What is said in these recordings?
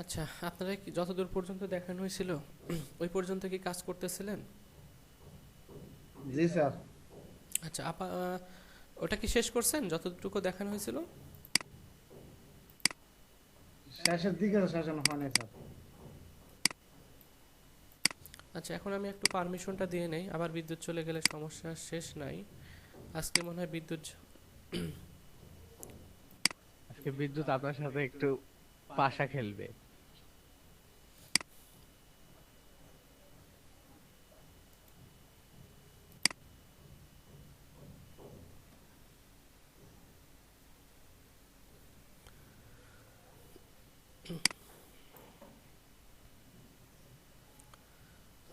আচ্ছা, আপনারা কি যতদূর পর্যন্ত দেখানো হয়েছিল ওই পর্যন্ত কি কাজ করতেছিলেন? জি স্যার। আচ্ছা, ওটা কি শেষ করছেন যতটুকু দেখানো হয়েছিল? শেষের দিকে তো শেষানো হয় নাই স্যার। আচ্ছা, এখন আমি একটু পারমিশনটা দিয়ে নেই, আবার বিদ্যুৎ চলে গেলে সমস্যা শেষ নাই। আজকে মনে হয় বিদ্যুৎ আজকে বিদ্যুৎ আপনার সাথে একটু পাশা খেলবে।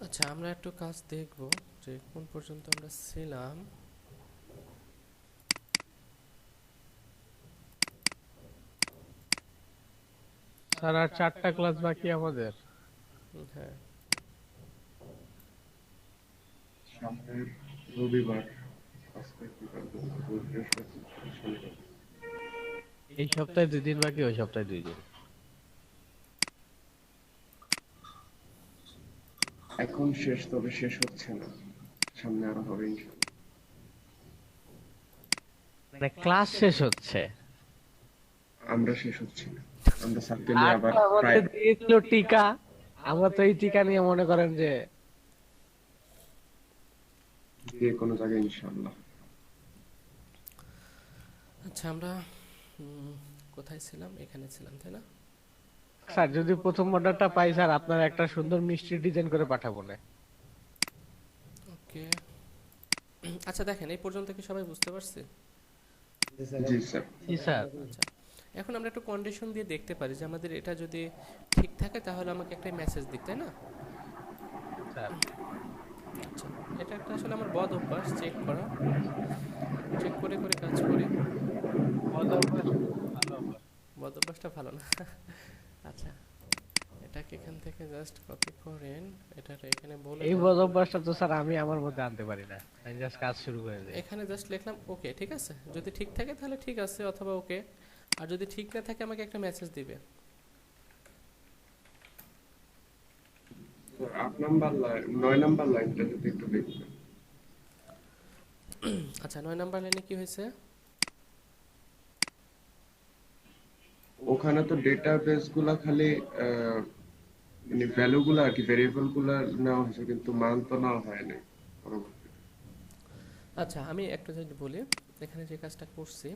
আচ্ছা, আমরা একটু কাজ দেখব যে কোন পর্যন্ত আমরা ছিলাম। স্যার আর 4টা ক্লাস বাকি আমাদের। হ্যাঁ। সামনের রবিবার, আজকে কি বার? বুধ, বৃহস্পতি, শনিবার। এই সপ্তাহে 2 দিন বাকি, ওই সপ্তাহে 2 দিন। এখন শেষ, তবে শেষ হচ্ছে না, সামনে আরো হবে ইনশাল্লাহ। মানে ক্লাস শেষ হচ্ছে। আমরা শেষ হচ্ছি না, আমরা স্যারকে নিয়ে আর আবার তো প্রায় আমাদের দিয়েছিল টিকা। আমরা তো এই টিকা নিয়ে মনে করেন যে যে কোনো জায়গায় ইনশাল্লাহ। আচ্ছা, আমরা উম, কোথায় ছিলাম? এখানে ছিলাম, তাই না? স্যার যদি প্রথম অর্ডারটা পাই স্যার, আপনার একটা সুন্দর মিষ্টি ডিজাইন করে পাঠাবো না। ওকে। আচ্ছা, দেখেন এই পর্যন্ত কি সবাই বুঝতে পারছে? জি স্যার। জি স্যার। জি স্যার। আচ্ছা, এখন আমরা একটু কন্ডিশন দিয়ে দেখতে পারি যে আমাদের এটা যদি ঠিক থাকে তাহলে আমাকে একটা মেসেজ দিক, তাই না? স্যার আচ্ছা, এটা একটা আসলে আমার বদ অভ্যাস চেক করা, চেক করে করে কাজ করি। বদ অভ্যাসটা ভালো না। আচ্ছা, এটাকে এখান থেকে জাস্ট কপি করেন, এটা এখানে বলে এই দেন। বদ অভ্যাসটা তো স্যার আমি আমার মধ্যে আনতে পারি না, আমি জাস্ট কাজ শুরু করে দিই। এখানে জাস্ট লিখলাম ওকে, ঠিক আছে? যদি ঠিক থাকে তাহলে ঠিক আছে অথবা ওকে, আর যদি ঠিক না থাকে আমাকে একটা মেসেজ দিবে। 9 নাম্বার লাইনটা যদি একটু দেখবেন। আচ্ছা, 9 নাম্বার লাইনে কি হয়েছে? ওখানে তো ডেটাবেস গুলা খালি মানে ভ্যালু গুলা আর কি, ভেরিয়েবল গুলা নেওয়া হয়েছে, কিন্তু মান তো নেওয়া হয় নাই পরবর্তীতে। আচ্ছা, আমি একটা যদি বলি, এখানে যে কাজটা করছি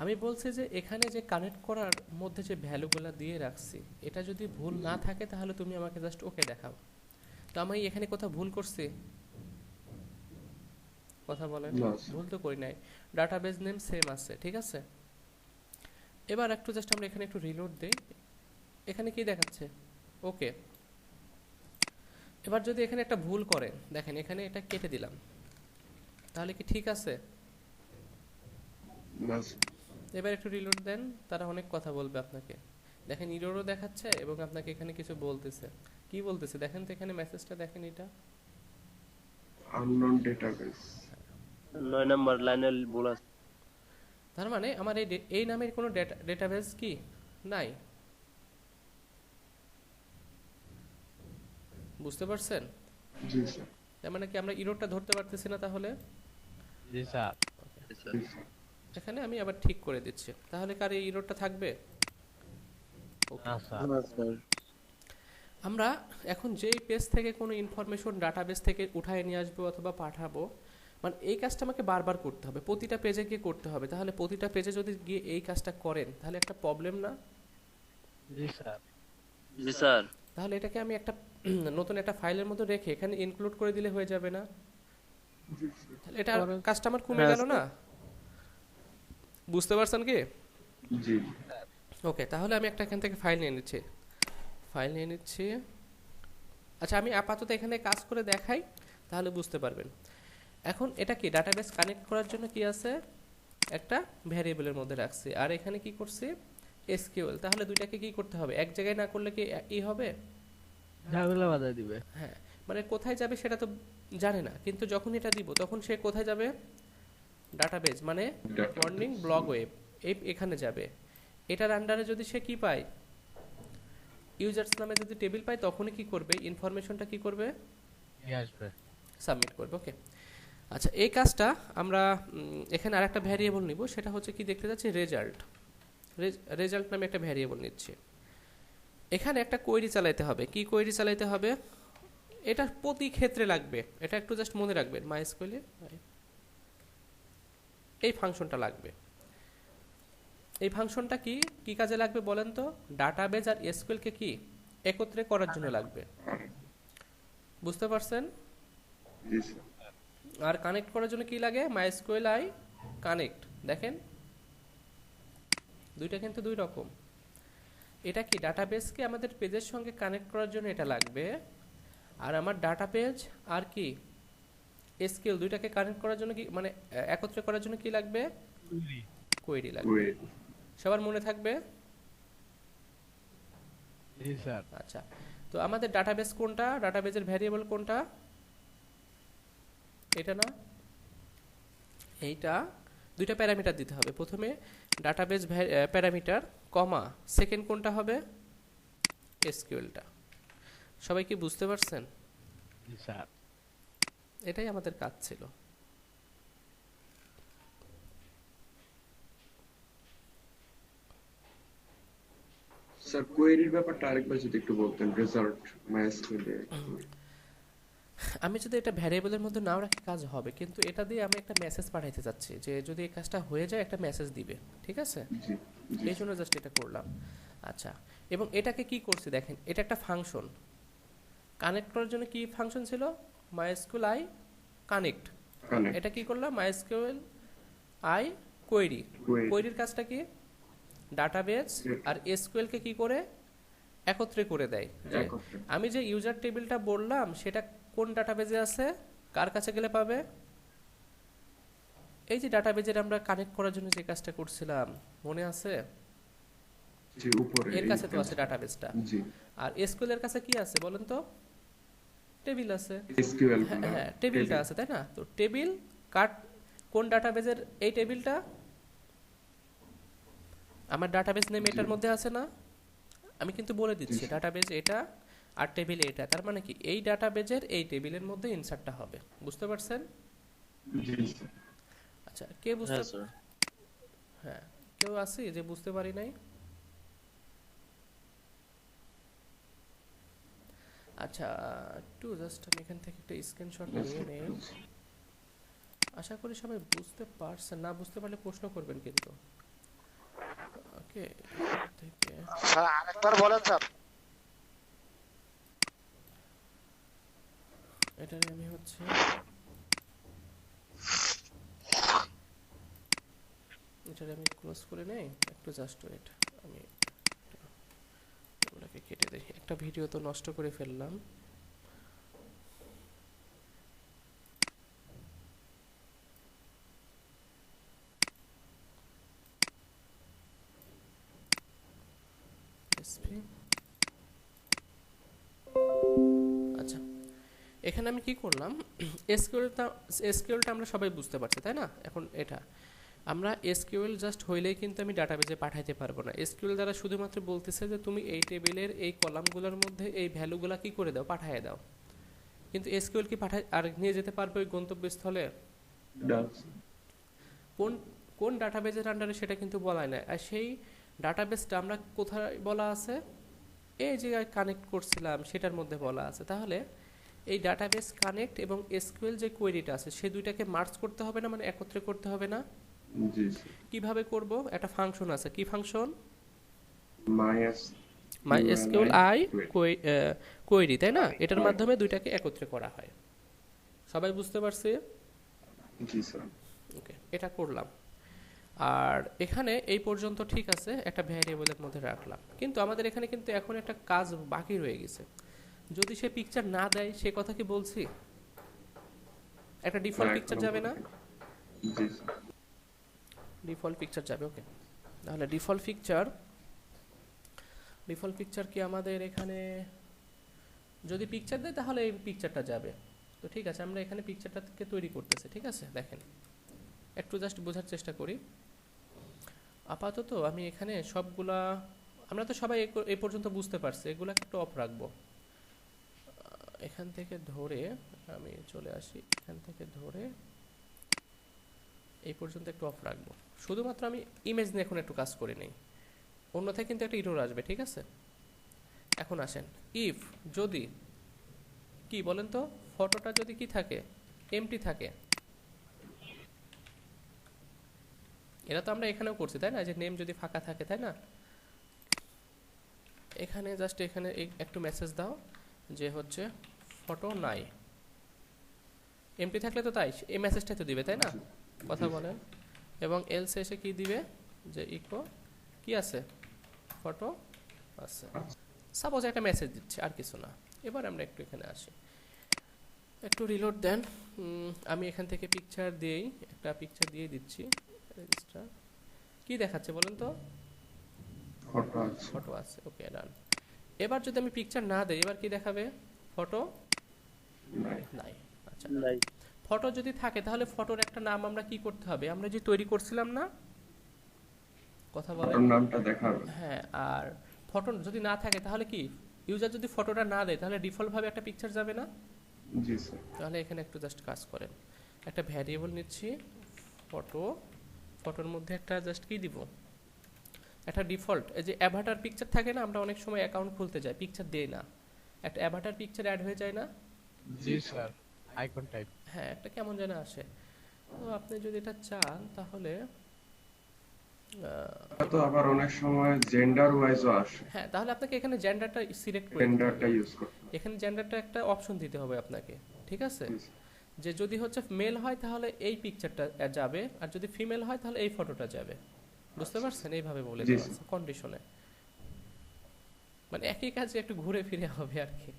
আমি বলছি যে এখানে যে কানেক্ট করার মধ্যে যে ভ্যালুগুলো দিয়ে রাখছি এটা যদি ভুল না থাকে তাহলে তুমি আমাকে জাস্ট ওকে দেখাও। তো আমি এখানে কোথাও ভুল করছি? কথা বলেন। না স্যার। ভুল তো করি নাই। ডাটাবেস নেম সেম আছে, ঠিক আছে? এবার একটু জাস্ট আমরা এখানে একটু রিলোড দেই। এখানে কি দেখাচ্ছে? ওকে। এবার যদি এখানে একটা ভুল করেন, দেখেন এখানে এটা কেটে দিলাম, তাহলে কি ঠিক আছে? না স্যার। এবার একটু রিলোড দেন, তারা অনেক কথা বলবে আপনাকে। দেখেন ইরোরও দেখাচ্ছে এবং আপনাকে এখানে কিছু বলতেছে। কি বলতেছে দেখেন তো, এখানে মেসেজটা দেখেন এটা। Unknown database. 9 নাম্বার লাইনে ভুল আছে। তার মানে আমার এই নামের কোনো ডেটাবেস কি নাই। বুঝতে পারছেন? জি স্যার। তার মানে কি আমরা ইরোরটা ধরতে পারতেছি না তাহলে? জি স্যার। জি স্যার। এখানে আমি আবার ঠিক করে দিচ্ছি, তাহলে কার এই ইরোরটা থাকবে? ওকে। না স্যার। হ্যাঁ স্যার। আমরা এখন যেই পেজ থেকে কোনো ইনফরমেশন ডাটাবেস থেকে উঠায় নিয়ে আসবো অথবা পাঠাবো, মানে এই কাজটা আমাকে বারবার করতে হবে, প্রতিটা পেজে গিয়ে করতে হবে। তাহলে প্রতিটা পেজে যদি গিয়ে এই কাজটা করেন তাহলে একটা প্রবলেম না? জি স্যার। জি স্যার। তাহলে এটাকে আমি একটা নতুন একটা ফাইলের মধ্যে রেখে এখানে ইনক্লুড করে দিলে হয়ে যাবে না? তাহলে এটা করেন। কাজটা আমার কমে হ্যাঁ গেল না? বুঝতে পারছেন কি? জি। ওকে, তাহলে আমি একটা এখান থেকে ফাইল নিয়ে নিচ্ছি, ফাইল নিয়ে নিচ্ছি। আচ্ছা, আমি আপাতত এখানে কাজ করে দেখাই, তাহলে বুঝতে পারবেন। এখন এটা কি ডাটাবেস কানেক্ট করার জন্য কি আছে, একটা ভ্যারিয়েবলের মধ্যে রাখছি, আর এখানে কি করছি এসকিউএল। তাহলে দুইটাকে কি করতে হবে, এক জায়গায় না করলে কি ই হবে? ঝামেলা বাধা দিবে। হ্যাঁ, মানে কোথায় যাবে সেটা তো জানে না, কিন্তু যখন এটা দিব তখন সে কোথায় যাবে? ডাটাবেস মানে মর্নিং ডাটাবেস। ব্লগ ওয়েব, এখানে যাবে। এটার আন্ডারে যদি সে কি পায়, ইউজার্স নামে যদি টেবিল পাই তখনই কি করবে, ইনফরমেশনটা কি করবে, নিয়ে আসবে। সাবমিট করবে। ওকে, আচ্ছা এই কাজটা আমরা এখানে আরেকটা ভ্যারিয়েবল নিব, সেটা হচ্ছে কি দেখতে যাচ্ছি রেজাল্ট। রেজাল্ট নামে একটা ভ্যারিয়েবল নিচ্ছি। এখানে একটা কোয়েরি চালাইতে হবে। কি কোয়েরি চালাইতে হবে, এটা প্রতি ক্ষেত্রে লাগবে, এটা একটু জাস্ট মনে রাখবেন। মাইস্কুয়েলে এই ফাংশনটা লাগবে। এই ফাংশনটা কি কি কাজে লাগবে বলেন তো? ডাটাবেজ আর এসকিউএল কে কি একত্রে করার জন্য লাগবে, বুঝতে পারছেন? জি স্যার। আর কানেক্ট করার জন্য কি লাগে, মাইস্কুয়েল আই কানেক্ট। দেখেন দুইটা কিন্তু দুই রকম। এটা কি ডাটাবেসকে আমাদের পেজের সঙ্গে কানেক্ট করার জন্য এটা লাগবে, আর আমার ডাটা পেজ আর কি এসকিউএল দুইটাকে কানেক্ট করার জন্য কি মানে একত্রে করার জন্য কি লাগবে, কোয়েরি লাগবে। Wait. সবার মনে থাকবে? জি স্যার। আচ্ছা, তো আমাদের ডাটাবেস কোনটা, ডাটাবেজের ভ্যারিয়েবল কোনটা, এটা না এইটা। দুইটা প্যারামিটার দিতে হবে, প্রথমে ডাটাবেজ প্যারামিটার কমা সেকেন্ড কোনটা হবে, এসকিউএলটা। সবাই কি বুঝতে পারছেন? জি স্যার। এটাই আমাদের কাজ ছিল। স্যার কোয়েরির ব্যাপারটা আরেকবার যদি একটু বলতেন, রেজাল্ট মাইস্কুয়েলে। আমি যদি এটা ভ্যারিয়েবলের মধ্যে নাও রাখি কাজ হবে, কিন্তু এটা দিয়ে আমি একটা মেসেজ পাঠাইতে চাচ্ছি যে যদি এই কাজটা হয়ে যায় একটা মেসেজ দিবে, ঠিক আছে? জি জি এই জন্য জাস্ট এটা করলাম। আচ্ছা, এবং এটাকে কি করছি দেখেন, এটা একটা ফাংশন। কানেক্ট করার জন্য কি ফাংশন ছিল, মাইস্কুয়েল আই কানেক্ট। কানেক্ট। এটা কি করলাম, মাইস্কুয়েল আই কোয়েরি। Query। কোয়েরির কাজটা কি, ডাটাবেজ আর এসকিউএল কে কি করে একত্রে করে দেয়। যে একত্রে। আমি যে ইউজার টেবিলটা বললাম সেটা কোন ডাটাবেজে আছে, কার কাছে গেলে পাবে, এই যে ডাটাবেজের আমরা কানেক্ট করার জন্য যে কাজটা করছিলাম মনে আছে, জি উপরে এর কাছে তো আছে ডাটাবেজটা। জি আর এসকিউএল এর কাছে কি আছে বলেন তো, টেবিল আছে। এসকিউএল হ্যাঁ হ্যাঁ, টেবিলটা আছে তাই না? তো টেবিল কার, কোন ডাটাবেজের এই টেবিলটা, আমার ডাটাবেজ নেম এটার মধ্যে আছে না? আমি কিন্তু বলে দিচ্ছি ডাটাবেজ এটা আর টেবিল এটা, তার মানে কি এই ডাটাবেজের এই টেবিলের মধ্যে ইনসার্টটা হবে, বুঝতে পারছেন? জি স্যার। আচ্ছা, কে বুঝতে, হ্যাঁ স্যার। হ্যাঁ কেউ আছে যে বুঝতে পারি নাই? আচ্ছা, একটু জাস্ট আমি এখান থেকে একটা স্ক্রিনশট নিয়ে নেই। আশা করি সবাই বুঝতে পারছেন, না বুঝতে পারলে প্রশ্ন করবেন কিন্তু। ওকে, থেকে স্যার আরেকবার বলেন স্যার। এটারে আমি হচ্ছে এটারে আমি ক্লোজ করে নেই, একটু জাস্ট ওয়েট। আমি ওটাকে কেটে দিই, একটা ভিডিও তো নষ্ট করে ফেললাম। আচ্ছা, এখানে আমি কি করলাম, এসকিউএলটা আমরা সবাই বুঝতে পারছি তাই না? এখন এটা আমরা এসকিউএল জাস্ট হইলেই কিন্তু আমি ডাটাবেজে পাঠাইতে পারবো না। এসকিউএল দ্বারা শুধুমাত্র বলতেছে যে তুমি এই টেবিলের এই কলামগুলোর মধ্যে এই ভ্যালুগুলা কি করে দাও, পাঠিয়ে দাও। কিন্তু এসকিউএল কি পাঠায় আর নিয়ে যেতে পারবে ওই গন্তব্যস্থলে? কোন কোন ডাটাবেজের আন্ডারে সেটা কিন্তু বলাই না। আর সেই ডাটাবেসটা আমরা কোথায় বলা আছে, এই জায়গায় কানেক্ট করছিলাম সেটার মধ্যে বলা আছে। তাহলে এই ডাটাবেস কানেক্ট এবং এসকিউএল যে কোয়েরিটা আছে সেই দুইটাকে মার্জ করতে হবে না, মানে একত্রে করতে হবে না? জি স্যার। কিভাবে করব, একটা ফাংশন আছে, কি function, MySQL MySQL i query, তাই না? এটার মাধ্যমে দুইটাকে একত্রে করা হয়। সবাই বুঝতে পারছে? জি স্যার। ওকে, এটা করলাম। আর এখানে এই পর্যন্ত ঠিক আছে, একটা ভ্যারিয়েবলের মধ্যে রাখলাম। কিন্তু আমাদের এখানে কিন্তু এখন একটা কাজ বাকি রয়ে গেছে। যদি সে পিকচার না দেয় সে কথা কি বলছি, একটা ডিফল্ট পিকচার যাবে না? জি স্যার। ডিফল্ট পিকচার যাবে। ওকে, তাহলে ডিফল্ট পিকচার কি আমাদের এখানে যদি পিকচার দেয় তাহলে এই পিকচারটা যাবে। তো ঠিক আছে, আমরা এখানে পিকচারটাকে তৈরি করতেছি, ঠিক আছে? দেখেন একটু জাস্ট বোঝার চেষ্টা করি। আপাতত আমি এখানে সবগুলা আমরা তো সবাই এই পর্যন্ত বুঝতে পারছি, এগুলো একটু অফ রাখবো। এখান থেকে ধরে আমি চলে আসি, এখান থেকে ধরে এই পর্যন্ত একটু অফ রাখবো। শুধুমাত্র আমি ইমেজ নিয়ে এখন একটু কাজ করে নেই, অন্যথায় কিন্তু একটা ইরর আসবে, ঠিক আছে? এখন আসেন, ইফ যদি কি বলেন তো, ফটোটা যদি কি থাকে, এমটি থাকে, এটা তো আমরা এখানেও করছি তাই না, যে নেম যদি ফাঁকা থাকে তাই না, এখানে জাস্ট এখানে একটু মেসেজ দাও যে হচ্ছে ফটো নাই, এমটি থাকলে তো তাই এই মেসেজটাই তো দিবে তাই না, কথা বলেন। এবং এলস এসে কি দিবে, যে ইকো কি আছে, ফটো আছে, সাপোজ একটা মেসেজ দিচ্ছে, আর কিছু না। এবার আমরা একটু এখানে আসি, একটু রিলোড দেন। আমি এখান থেকে পিকচার দিয়েই একটা পিকচার দিয়ে দিচ্ছি, রেজিস্টার কি দেখাচ্ছে বলেন তো, ফটো আছে। ফটো আছে, ওকে ডান। এবার যদি আমি পিকচার না দেই, এবার কি দেখাবে, ফটো নাই। আচ্ছা, নাই। ফটো যদি থাকে তাহলে ফটোর একটা নাম আমরা কি করতে হবে, আমরা যে তৈরি করছিলাম না, কথা বলেন। ফটোর নামটা দেখাবে। হ্যাঁ, আর ফটো যদি না থাকে তাহলে কি, ইউজার যদি ফটোটা না দেয় তাহলে ডিফল্ট ভাবে একটা পিকচার যাবে না। জি স্যার। তাহলে এখানে একটু জাস্ট কাজ করেন, একটা ভ্যারিয়েবল নিচ্ছি ফটো, ফটোর মধ্যে একটা জাস্ট কি দিব, একটা ডিফল্ট, এই যে অ্যাভাটার পিকচার থাকে না, আমরা অনেক সময় অ্যাকাউন্ট খুলতে যাই পিকচার দেই না, একটা অ্যাভাটার পিকচার অ্যাড হয়ে যায় না। জি স্যার, আইকন টাইপ। হ্যাঁ, একটা কেমন যেন আসে। তো আপনি যদি এটা চান তাহলে তো আবার অনেক সময় জেন্ডার ওয়াইজও আসে, হ্যাঁ, তাহলে আপনাকে এখানে জেন্ডারটা সিলেক্ট করে দিতে জেন্ডারটা হবে। ইউজ করতে হবে। এখানে জেন্ডারটা একটা অপশন দিতে হবে আপনাকে, ঠিক আছে? জি স্যার। যে যদি হচ্ছে মেল হয় তাহলে এই পিকচারটা যাবে, আর যদি ফিমেল হয় তাহলে এই ফটোটা যাবে। বুঝতে পারছেন? এইভাবে বলে জি, দেওয়া স্যার। আছে কন্ডিশনে, মানে একই কাজে একটু ঘুরে ফিরে হবে আর কি।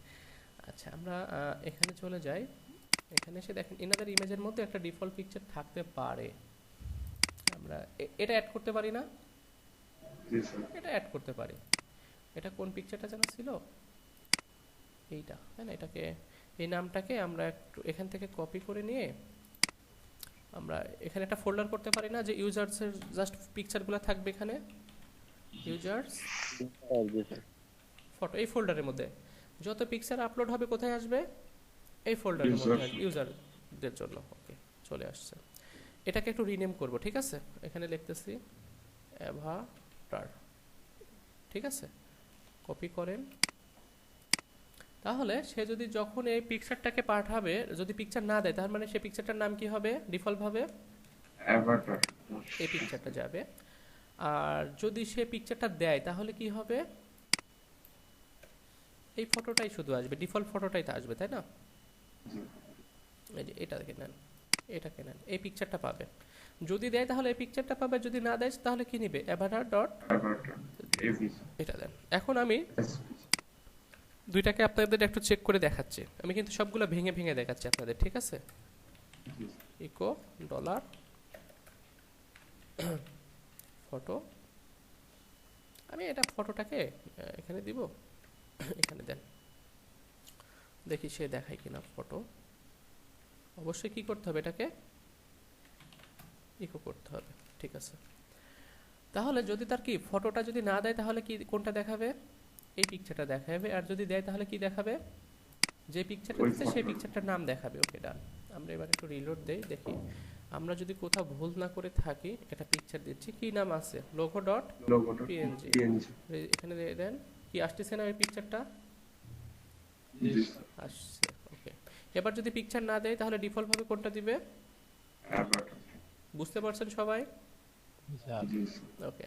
আচ্ছা, আমরা এখানে চলে যাই, এখানে এসে দেখেন ইনাদের ইমেজের মধ্যে একটা ডিফল্ট পিকচার থাকতে পারে, আমরা এটা অ্যাড করতে পারি না, জি স্যার। এটা অ্যাড করতে পারি। এটা কোন পিকচারটা যেন ছিল, এইটা তাই না, এটাকে এই নামটাকে আমরা একটু এখান থেকে কপি করে নিয়ে আমরা এখানে একটা ফোল্ডার করতে পারি না, যে ইউজার্সের জাস্ট পিকচারগুলো থাকবে এখানে, ইউজার্স জি স্যার। ফটো, এই ফোল্ডারের মধ্যে যত পিকচার আপলোড হবে কোথায় আসবে, এই ফোল্ডারের মধ্যে Users. আসবে, ইউজারদের জন্য। ওকে, চলে আসছে। এটাকে একটু রিনেম করব, ঠিক আছে? এখানে লিখতেছি অ্যাভাটার, ঠিক আছে? কপি করেন, তাহলে সে যদি যখন এই পিকচারটাকে পাঠাবে, যদি পিকচার না দেয় তার মানে সেই পিকচারটার নাম কি হবে, ডিফল্ট ভাবে অ্যাভাটার। এই পিকচারটা যাবে। আর যদি সে পিকচারটা দেয় তাহলে কি হবে, এই ফটোটাই শুধু আসবে, ডিফল্ট ফটোটাই তো আসবে তাই না। জি। এই যে এটাকে নেন, এটাকে নেন, এই পিকচারটা পাবে। যদি দেয় তাহলে এই পিকচারটা পাবে, যদি না দেয় তাহলে কি নিবে, অ্যাভাটার ডট অ্যাভাটার এভি। এটা দেন। এখন আমি এসপি। দুইটাকে আপনাদের একটু চেক করে দেখাচ্ছি, আমি কিন্তু সবগুলো ভেঙে ভেঙে দেখাচ্ছি আপনাদের, ঠিক আছে? জি। ইকো ডলার ফটো, আমি এটা ফটোটাকে এখানে দিব, এখানে দেন, দেখি সে দেখায় কিনা ফটো। অবশ্যই কি করতে হবে, এটাকে ইকো করতে হবে, ঠিক আছে? তাহলে যদি তার কি ফটোটা যদি না দেয় তাহলে কি কোনটা দেখাবে, এই পিকচারটা দেখাবে, আর যদি দেয় তাহলে কি দেখাবে, যে পিকচারটা ওই দিচ্ছে সেই photo। পিকচারটার নাম দেখাবে। ওকে ডান। আমরা এবার একটু রিলোড দেই, দেখি আমরা যদি কোথাও ভুল না করে থাকি। এটা পিকচার দিচ্ছি, কি নাম আছে, লোগো ডট লোগোটা PNG। পিএনজি। এখানে দেন, কি আসতেছে না ওই পিকচারটা জি স্যার। আসছে। ওকে, এবার যদি পিকচার না দেয় তাহলে ডিফল্ট ভাবে কোনটা দিবে, অ্যাভাটার। বুঝতে পারছেন সবাই? স্যার জি স্যার। ওকে,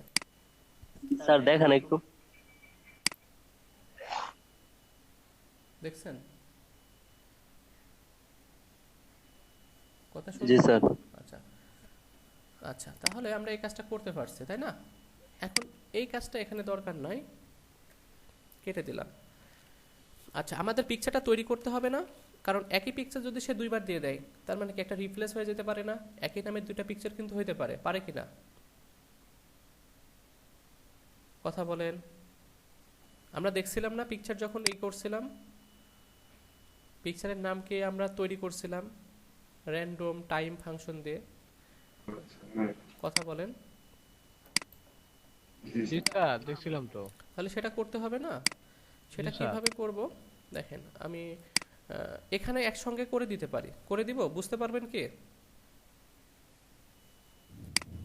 স্যার দেখান একটু। দেখছেন কথা জি শুনছেন? স্যার। আচ্ছা আচ্ছা, তাহলে আমরা এই কাজটা করতে পারছি তাই না। এখন এই কাজটা এখানে দরকার নয়, কেটে দিলাম। আচ্ছা, আমাদের পিকচারটা তৈরি করতে হবে না, কারণ একই পিকচার যদি সে দুইবার দিয়ে দেয় তার মানে কি একটা রিপ্লেস হয়ে যেতে পারে না, একই নামের দুইটা পিকচার কিন্তু হইতে পারে, পারে কি না, কথা বলেন? আমরা দেখছিলাম না পিকচার যখন এই করছিলাম, পিকচারের নামকে আমরা তৈরি করছিলাম র্যান্ডম টাইম ফাংশন দিয়ে, আচ্ছা, হ্যাঁ। কথা বলেন? জি জি স্যার। স্যার দেখছিলাম তো। তাহলে সেটা করতে হবে না? সেটা জি স্যার। কিভাবে করব? দেখেন আমি এখানে একসঙ্গে করে দিতে পারি, করে দিব, বুঝতে পারবেন কি?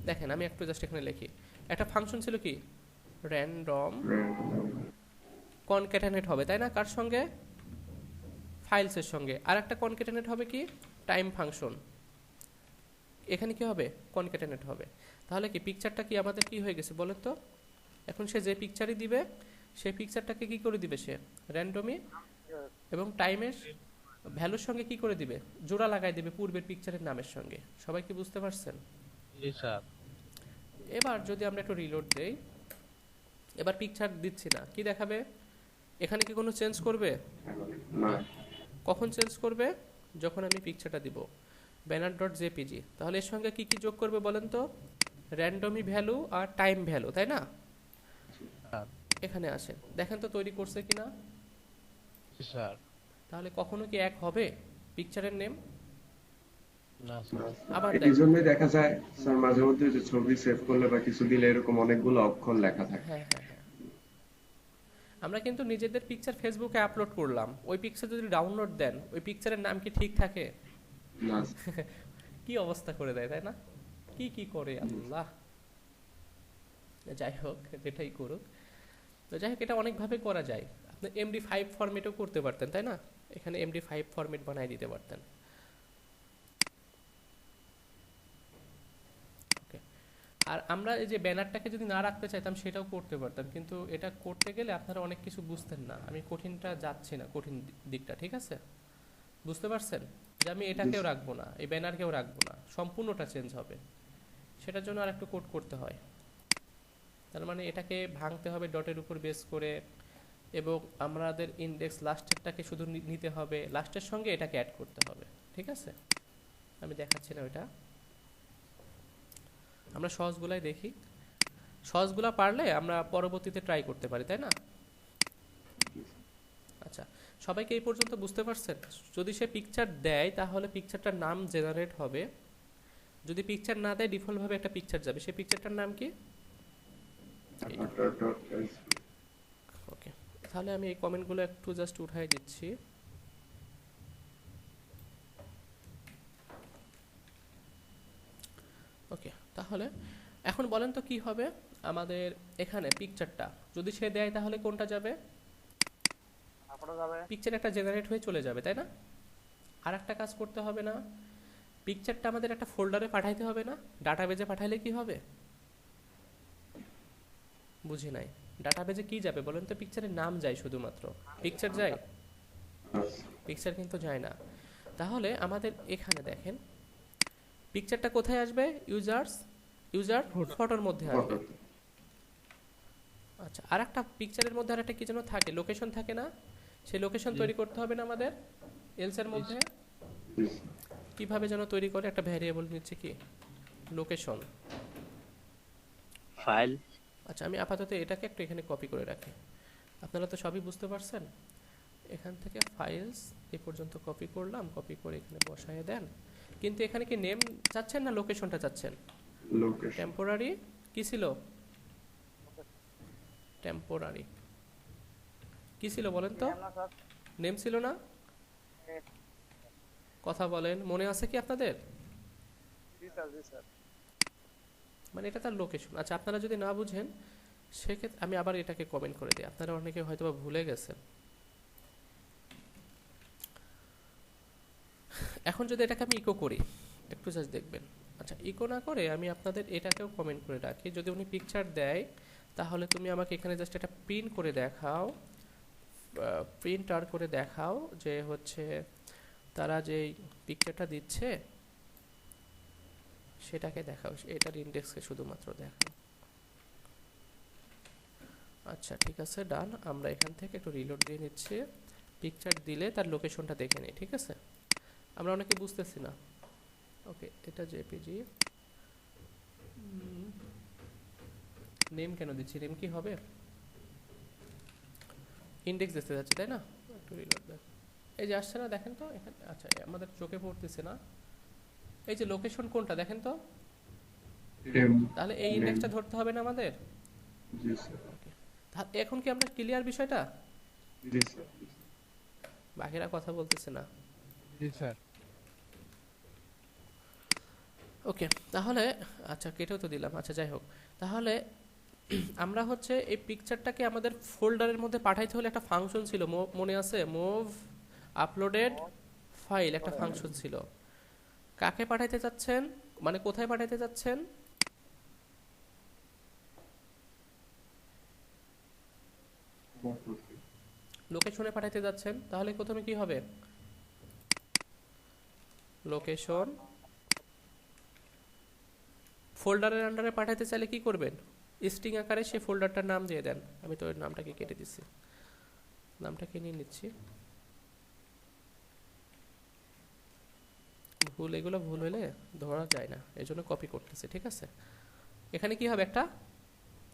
দেখেন আমি একটু জাস্ট এখানে লিখি, একটা ফাংশন ছিল কি, র্যান্ডম কনক্যাটেনেট হবে তাই না, কার সঙ্গে? ফাইলসের সঙ্গে। আর একটা কনক্যাটেনেট হবে কি, টাইম ফাংশন। এখানে কি হবে, কনক্যাটেনেট হবে। তাহলে কি পিকচারটা কি আমাদের কি হয়ে গেছে বলেন তো? এখন সে যে পিকচারই দিবে সেই পিকচারটাকে কি করে দিবে, সে র্যান্ডমই এবং টাইমের ভ্যালুর সঙ্গে কি করে দিবে, জোড়া লাগাই দিবে পূর্বের পিকচারের নামের সঙ্গে। সবাই কি বুঝতে পারছেন? জি স্যার। এবার যদি আমরা একটু রিলোড দেই, এবার পিকচার দিচ্ছি না, কি দেখাবে? এখানে কি কোনো চেঞ্জ করবে? না। কখন চেঞ্জ করবে? যখন আমি পিকচারটা দিব ব্যানার ডট জেপিজি। তাহলে এর সঙ্গে কি কি যোগ করবে বলেন তো? র্যান্ডমি ভ্যালু আর টাইম ভ্যালু, তাই না? স্যার। এখানে আসেন, দেখেন তো তৈরি করছে কিনা। জি স্যার। তাহলে কখনো কি এক হবে পিকচারের নেম? না স্যার। আবার এই দেখেন, জন্যই দেখা যায় স্যার মাঝে মধ্যে যে ছবি সেভ করলে বা কিছু দিলে এরকম অনেকগুলো অক্ষর লেখা থাকে। হ্যাঁ হ্যাঁ হ্যাঁ, আমরা কিন্তু নিজেদের পিকচার ফেসবুকে আপলোড করলাম, ওই পিকচার যদি ডাউনলোড দেন ওই পিকচারের নাম কি ঠিক থাকে? না। কি অবস্থা করে দেয় তাই না, কি কি করে আল্লাহ। যাই হোক, যেটাই করুক, তো যাই হোক এটা অনেকভাবে করা যায়। আপনি MD5 ফরম্যাটেও করতে পারতেন তাই না, এখানে MD5 ফরম্যাট বানিয়ে দিতে পারতেন। ওকে, আর আমরা এই যে ব্যানারটাকে যদি না রাখতে চাইতাম সেটাও করতে পারতাম, কিন্তু এটা করতে গেলে আপনারা অনেক কিছু বুঝতেন না। আমি কঠিনটা যাচ্ছি না, কঠিন দিকটা, ঠিক আছে? বুঝতে পারছেন যে আমি এটাকেও রাখবো না, এই ব্যানারকেও রাখবো না, সম্পূর্ণটা চেঞ্জ হবে। সেটার জন্য আর একটু কোড করতে হয়। তার মানে এটাকে ভাঙতে হবে ডটের উপর বেস করে, এবং আমাদের ইন্ডেক্স লাস্টেরটাকে শুধু নিতে হবে, লাস্টের সঙ্গে এটাকে অ্যাড করতে হবে, ঠিক আছে? আমি দেখাচ্ছি না ওইটা, আমরা সহজগুলাই দেখি। সহজগুলা পারলে আমরা পরবর্তীতে ট্রাই করতে পারি, তাই না? আচ্ছা, সবাইকে এই পর্যন্ত বুঝতে পারছেন? যদি সে পিকচার দেয় তাহলে পিকচারটার নাম জেনারেট হবে, যদি পিকচার না দেয় ডিফল্টভাবে একটা পিকচার যাবে, সেই পিকচারটার নাম কি? ওকে, তাহলে আমি এই কমেন্টগুলো একটু জাস্ট উঠাই দিচ্ছি। ওকে, তাহলে এখন বলেন তো কি হবে আমাদের এখানে পিকচারটা যদি সে দেয় তাহলে কোনটা যাবে? পিকচার একটা জেনারেট হয়ে চলে যাবে তাই না? আর একটা কাজ করতে হবে না, পিকচারটা আমাদের একটা ফোল্ডারে পাঠাইতে হবে না? ডাটাবেজে পাঠাইলে কি হবে? বুঝি নাই, ডাটাবেজে কি যাবে বলেন তো? পিকচারের নাম যায় শুধুমাত্র, পিকচার যায়? পিকচার কিন্তু যায় না। তাহলে আমাদের এখানে দেখেন পিকচারটা কোথায় আসবে? ইউজার ফটোর মধ্যে আসবে। আচ্ছা, আর একটা পিকচারের মধ্যে আর একটা কি যেন থাকে, লোকেশন থাকে না? সেই লোকেশন তৈরি করতে হবে না আমাদের এলস এর মধ্যে? কিভাবে যেন তৈরি করে, একটা ভ্যারিয়েবল নিচ্ছে কি, লোকেশন। ফাইল। আচ্ছা, আমি আপাতত এটাকে একটু এখানে কপি করে রাখি, আপনারা তো সবই বুঝতে পারছেন। এখান থেকে ফাইলস এই পর্যন্ত কপি করলাম, কপি করে এখানে বসায় দেন। কিন্তু এখানে কি নেম চাচ্ছেন না লোকেশনটা চাচ্ছেন? লোকেশন। টেম্পোরারি কি ছিল? টেম্পোরারি কি ছিল বলেন তো? নেম ছিল না? কথা বলেন, মনে আছে কি আপনাদের? মানে এটা তার লোকেশন। আচ্ছা, আপনারা যদি না বুঝেন সেক্ষেত্রে আমি আবার এটাকে কমেন্ট করে দিই, আপনারা অনেকে হয়তো বা ভুলে গেছেন। এখন যদি এটাকে আমি ইকো করি, একটু জাস্ট দেখবেন। আচ্ছা, ইকো না করে আমি আপনাদের এটাকেও কমেন্ট করে রাখি, যদি উনি পিকচার দেয় তাহলে তুমি আমাকে এখানে জাস্ট এটা প্রিন্ট করে দেখাও, প্রিন্ট আর করে দেখাও যে হচ্ছে তারা যেই পিকচারটা দিচ্ছে সেটাকে দেখাও, এটার ইন্ডেক্সকে শুধুমাত্র দেখাও। আচ্ছা ঠিক আছে, ডান। আমরা এখান থেকে একটু রিলোড দিয়ে নিচ্ছি, পিকচার দিলে তার লোকেশনটা দেখে নিই, ঠিক আছে? আমরা অনেকে বুঝতেছি না। ওকে, এটা জেপিজি। নেম কেন দিচ্ছি, নেম কি হবে? ইন্ডেক্স দিতে যাচ্ছে তাই না? একটু রিলোড দেন, এই যে আসছে না দেখেন তো এখানে। আচ্ছা, আমাদের চোখে পড়তেছে না, এই যে লোকেশন কোনটা দেখেন তো। তাহলে এই ইন্ডেক্সটা ধরতে হবে না আমাদের? জি স্যার। এখন কি আমরা ক্লিয়ার বিষয়টা? জি স্যার। বাকিরা কথা বলতেছে না। জি স্যার। ওকে, তাহলে আচ্ছা কেটেও তো দিলাম, আচ্ছা যাই হোক। তাহলে আমরা হচ্ছে এই পিকচারটাকে আমাদের ফোল্ডারের মধ্যে পাঠাইতে হলে একটা ফাংশন ছিল, মনে আছে? মুভ আপলোডেড ফাইল একটা ফাংশন ছিল। কাকে পাঠাইতে চাচ্ছেন, মানে কোথায় পাঠাইতে চাচ্ছেন? লোকেশনে পাঠাইতে যাচ্ছেন। তাহলে প্রথমে কি হবে? লোকেশন। ফোল্ডারের আন্ডারে পাঠাইতে চাইলে কি করবেন? স্ট্রিং আকারে সেই ফোল্ডারটার নাম দিয়ে দেন। আমি তো ওই নামটাকে কেটে দিচ্ছি, নামটাকে নিয়ে নিচ্ছি। এগুলো ভুল হলে ধরা যায় না, এই জন্য কপি করতেছে, ঠিক আছে? এখানে কি হবে? একটা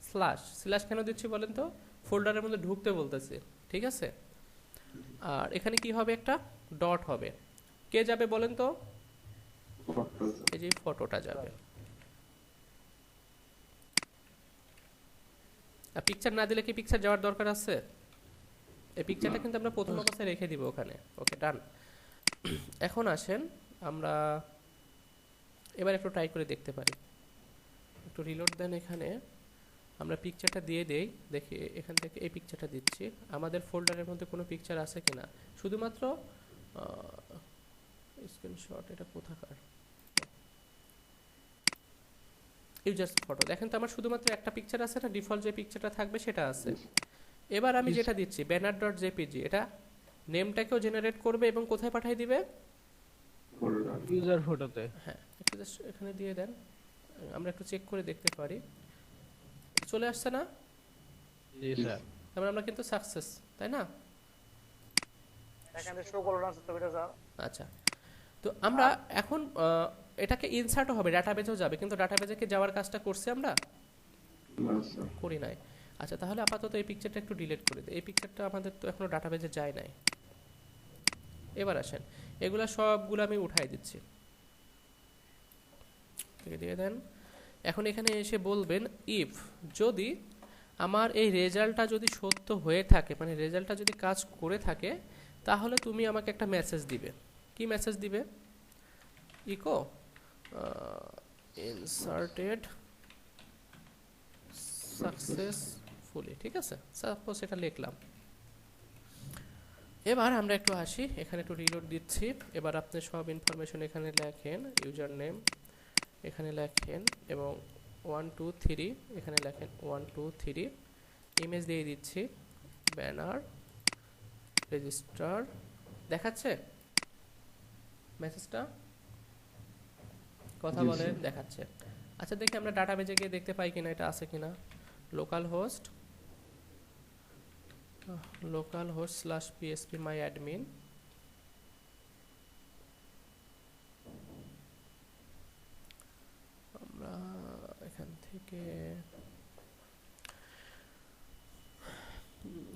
স্ল্যাশ কেন দিচ্ছি বলেন তো? ফোল্ডারের মধ্যে ঢুকতে বলতেছে, ঠিক আছে? আর এখানে কি হবে? একটা ডট হবে। কে যাবে বলেন তো? এই যে ফটোটা যাবে। আর পিকচার না দিলে কি পিকচার যাওয়ার দরকার আছে? এই পিকচারটা কিন্তু আমরা প্রথম অবস্থায় রেখে দিব ওখানে। ওকে, ডান। এখন আসেন আমরা এবার একটু ট্রাই করে দেখতে পারি। একটু রিলোড দেন। এখানে আমরা পিকচারটা দিয়ে দেই, দেখি এখান থেকে এই পিকচারটা দিচ্ছি। আমাদের ফোল্ডারের মধ্যে কোনো পিকচার আছে কিনা, শুধুমাত্র স্ক্রিনশট। এটা কোথাকার? Users photo. দেখেন তো আমার শুধুমাত্র একটা পিকচার আছে না, ডিফল্ট যে পিকচারটা থাকবে সেটা আছে। এবার আমি যেটা দিচ্ছি ব্যানার ডট জেপিজি, এটা নেমটাকেও জেনারেট করবে এবং কোথায় পাঠিয়ে দিবে? ইউজার ফটোতে। হ্যাঁ, একটু জাস্ট এখানে দিয়ে দেন, আমরা একটু চেক করে দেখতে পারি। চলে আসছে না? জি স্যার। তারপরে আমরা কিন্তু সাকসেস, তাই না? এখানে শো করলো না ছবিটা স্যার। আচ্ছা, তো আমরা এখন এটাকে ইনসার্টও হবে, ডাটাবেজেও যাবে, কিন্তু ডাটাবেজে কি যাওয়ার কাজটা করছি আমরা? না স্যার। করি নাই। আচ্ছা, তাহলে আপাতত এই পিকচারটা একটু ডিলিট করে দিই। এই পিকচারটা আমাদের তো এখনো ডাটাবেজে যায় নাই। এবার আসেন, এগুলা সবগুলো আমি উঠাই দিচ্ছি, দিয়ে দেন। এখন এখানে এসে বলবেন ইফ যদি আমার এই রেজাল্টটা যদি সত্য হয়ে থাকে, মানে রেজাল্টটা যদি কাজ করে থাকে, তাহলে তুমি আমাকে একটা মেসেজ দিবে। কি মেসেজ দিবে? ইকো ইনসার্টেড সাকসেসফুলি, ঠিক আছে? সাপোজ এটা লিখলাম। এবার আমরা একটু আসি, এখানে একটু রিলোড দিচ্ছি। এবার আপনি সব ইনফরমেশন এখানে লেখেন, ইউজার নেম এখানে লেখেন এবং 1 2 3 এখানে লেখেন 1 2 3। ইমেজ দিয়ে দিচ্ছি, ব্যানার রেজিস্টার। দেখাচ্ছে মেসেজটা? কথা বলেন, দেখাচ্ছে। আচ্ছা, দেখি আমরা ডাটাবেজে গিয়ে দেখতে পাই কিনা এটা আছে কিনা। Localhost /php my admin। আমরা এখান থেকে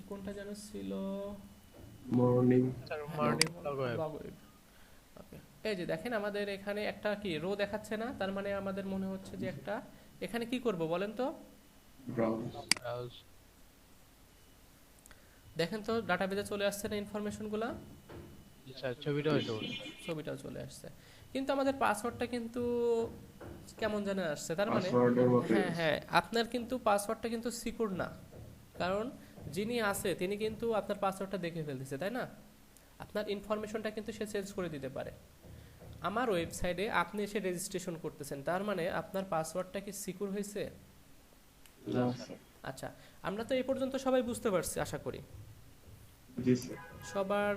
কোনটা যেন ছিল, morning. Morning log web. Okay, এই যে দেখেন আমাদের এখানে একটা কি রো দেখাচ্ছে না? তার মানে আমাদের মনে হচ্ছে যে একটা, এখানে কি করব বলেন তো? ব্রাউজ। দেখেন তো ডাটাবেজে চলে আসছে না ইনফরমেশনগুলো? জি স্যার, ছবিটাও এটা। ছবিটাও চলে আসছে, কিন্তু আমাদের পাসওয়ার্ডটা কিন্তু কেমন যেন আসছে। তার মানে পাসওয়ার্ডের মতো। হ্যাঁ হ্যাঁ, আপনার কিন্তু পাসওয়ার্ডটা কিন্তু সিকিউর না, কারণ যিনি আছে তিনি কিন্তু আপনার পাসওয়ার্ডটা দেখে ফেলতেছে, তাই না? আপনার ইনফরমেশনটা কিন্তু সে চেঞ্জ করে দিতে পারে। আমার ওয়েবসাইটে আপনি এসে রেজিস্ট্রেশন করতেছেন, তার মানে আপনার পাসওয়ার্ডটা কি সিকিউর হয়েছে? না স্যার। আচ্ছা, আমরা তো এই পর্যন্ত সবাই বুঝতে পারছি আশা করি। জি স্যার। সবার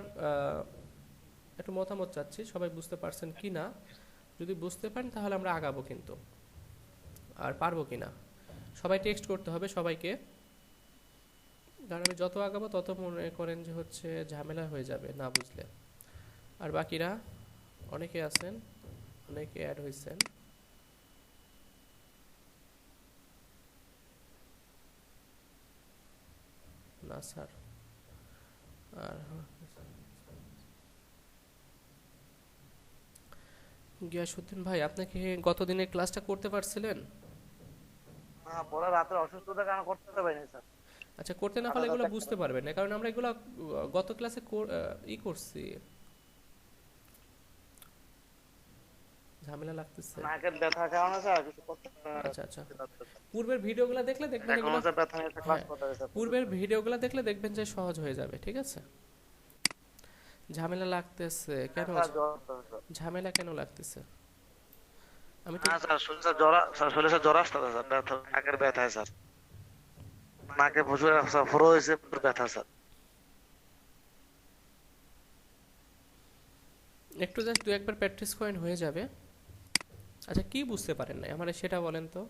একটু মতামত চাচ্ছি, সবাই বুঝতে পারছেন কি না? যদি বুঝতে পারেন তাহলে আমরা আগাবো, কিন্তু আর পারবো কি না সবাই টেক্সট করতে হবে সবাইকে, কারণ আমি যত আগাবো তত মনে করেন যে হচ্ছে ঝামেলা হয়ে যাবে না বুঝলে। আর বাকিরা অনেকে আছেন, অনেকে অ্যাড হয়েছেন। না স্যার, আর গিয়াসউদ্দিন ভাই, আপনি কি গত দিনের ক্লাসটা করতে পারছিলেন? হ্যাঁ, পরে রাতে অসুস্থতার কারণে করতে পারিনি স্যার। আচ্ছা, করতে না পারলে এগুলো বুঝতে পারবেন না, কারণ আমরা এগুলো গত ক্লাসে করছি। ঝামেলা লাগতেছে। নাকের ব্যথার কারণে স্যার কিছু করতে আচ্ছা আচ্ছা, পূর্বের ভিডিওগুলো দেখলে দেখবেন এখন এগুলো, স্যার ব্যথা নিয়ে ক্লাস হ্যাঁ, করতে হবে স্যার। পূর্বের ভিডিওগুলো দেখলে দেখবেন যে সহজ হয়ে যাবে। ঠিক আছে, ঝামেলা লাগতেছে কেন? স্যার জ্বর আসতেছে স্যার। ঝামেলা কেন লাগতেছে? আমি তো হ্যাঁ স্যার, শরীরে স্যার জ্বর স্যার, শরীরে স্যার জ্বর আসতেছে স্যার, ব্যথা নাকের ব্যথায় স্যার। নাকে প্রচুর স্যার ফোড়া হয়েছে, প্রচুর ব্যথা স্যার। একটু জাস্ট দু একবার প্র্যাকটিস করেন, হয়ে যাবে। আচ্ছা, কি বুঝতে পারেন না আমার সেটা বলেন তো।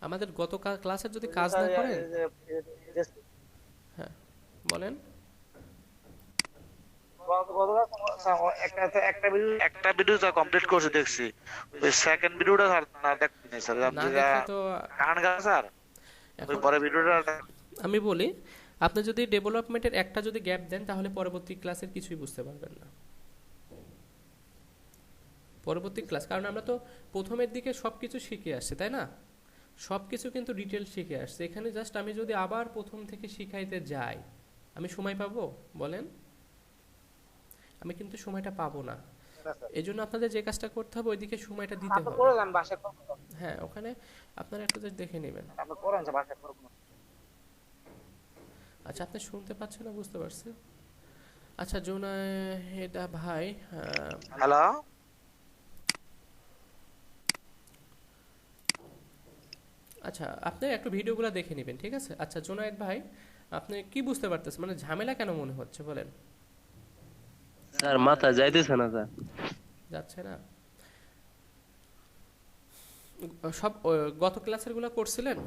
আমাদের গত ক্লাসের যদি কাজ না করেন, হ্যাঁ বলেন। একটা ভিডিও স্যার কমপ্লিট করছে দেখছি, ওই সেকেন্ড ভিডিওটা স্যার না দেখতেনি স্যার, না দেখলে তো কারণ স্যার ওই এখন পরে ভিডিওটা আমি বলি, আপনি যদি ডেভেলপমেন্টের একটা যদি গ্যাপ দেন তাহলে পরবর্তী ক্লাসের কিছুই বুঝতে পারবেন না। পরবর্তী ক্লাস, কারণ আমরা তো প্রথমের দিকে সবকিছু শিখে আসছি, তাই না? সবকিছু কিন্তু ডিটেল শিখে আসছে। এখানে জাস্ট আমি যদি আবার প্রথম থেকে শিখাইতে যাই, আমি সময় পাবো বলেন? আমি কিন্তু সময়টা পাবো না। এই জন্য আপনাদের যে কাজটা করতে হবে ওইদিকে সময়টা দিতে হবে। হ্যাঁ, ওখানে আপনারা একটু জাস্ট দেখে নেবেন। আচ্ছা, আপনি শুনতে পাচ্ছেন না? বুঝতে পারছি। আচ্ছা জুনায়েদা ভাই, হ্যালো আচ্ছা আপনি একটু ভিডিওগুলো দেখে নেবেন, ঠিক আছে? আচ্ছা জুনায়েদ ভাই, আপনি কি বুঝতে পারতেছেন, মানে ঝামেলা কেন মনে হচ্ছে বলেন? স্যার মাথা যাইতেছে না স্যার। যাচ্ছে না? সব গত ক্লাসের গুলো করছিলেন?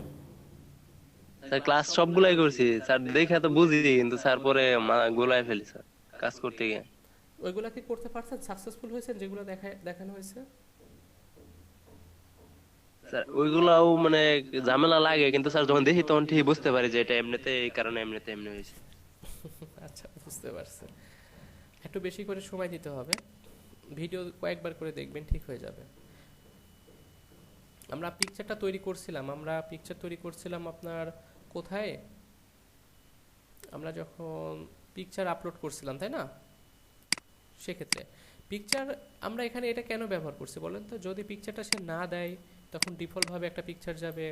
স্যার ক্লাস সবগুলাই করছি স্যার, দেখে তো বুঝি কিন্তু স্যার পরে গোলায় ফেলি স্যার কাজ করতে গিয়ে। ওইগুলা কি করতে পারছেন? সাকসেসফুল হয়েছেন যেগুলো দেখানো হয়েছে? স্যার ওইগুলাও মানে ঝামেলা লাগে, কিন্তু স্যার যখন দেখি তখন ঠিক বুঝতে পারি যে এটা এমনিতে এই কারণে এমনিতে এমনি হয়েছে। আচ্ছা, বুঝতে পারছি। একটু বেশি করে সময় দিতে হবে, ভিডিও কয়েকবার করে দেখবেন, ঠিক হয়ে যাবে। আমরা পিকচার তৈরি করছিলাম আপনার কোথায়? আমরা যখন পিকচার আপলোড করছিলাম, তাই না? সেক্ষেত্রে পিকচার আমরা এখানে এটা কেন ব্যবহার করছি বলেন তো? যদি পিকচারটা সে না দেয় তখন ডিফল্টভাবে একটা পিকচার যাবে,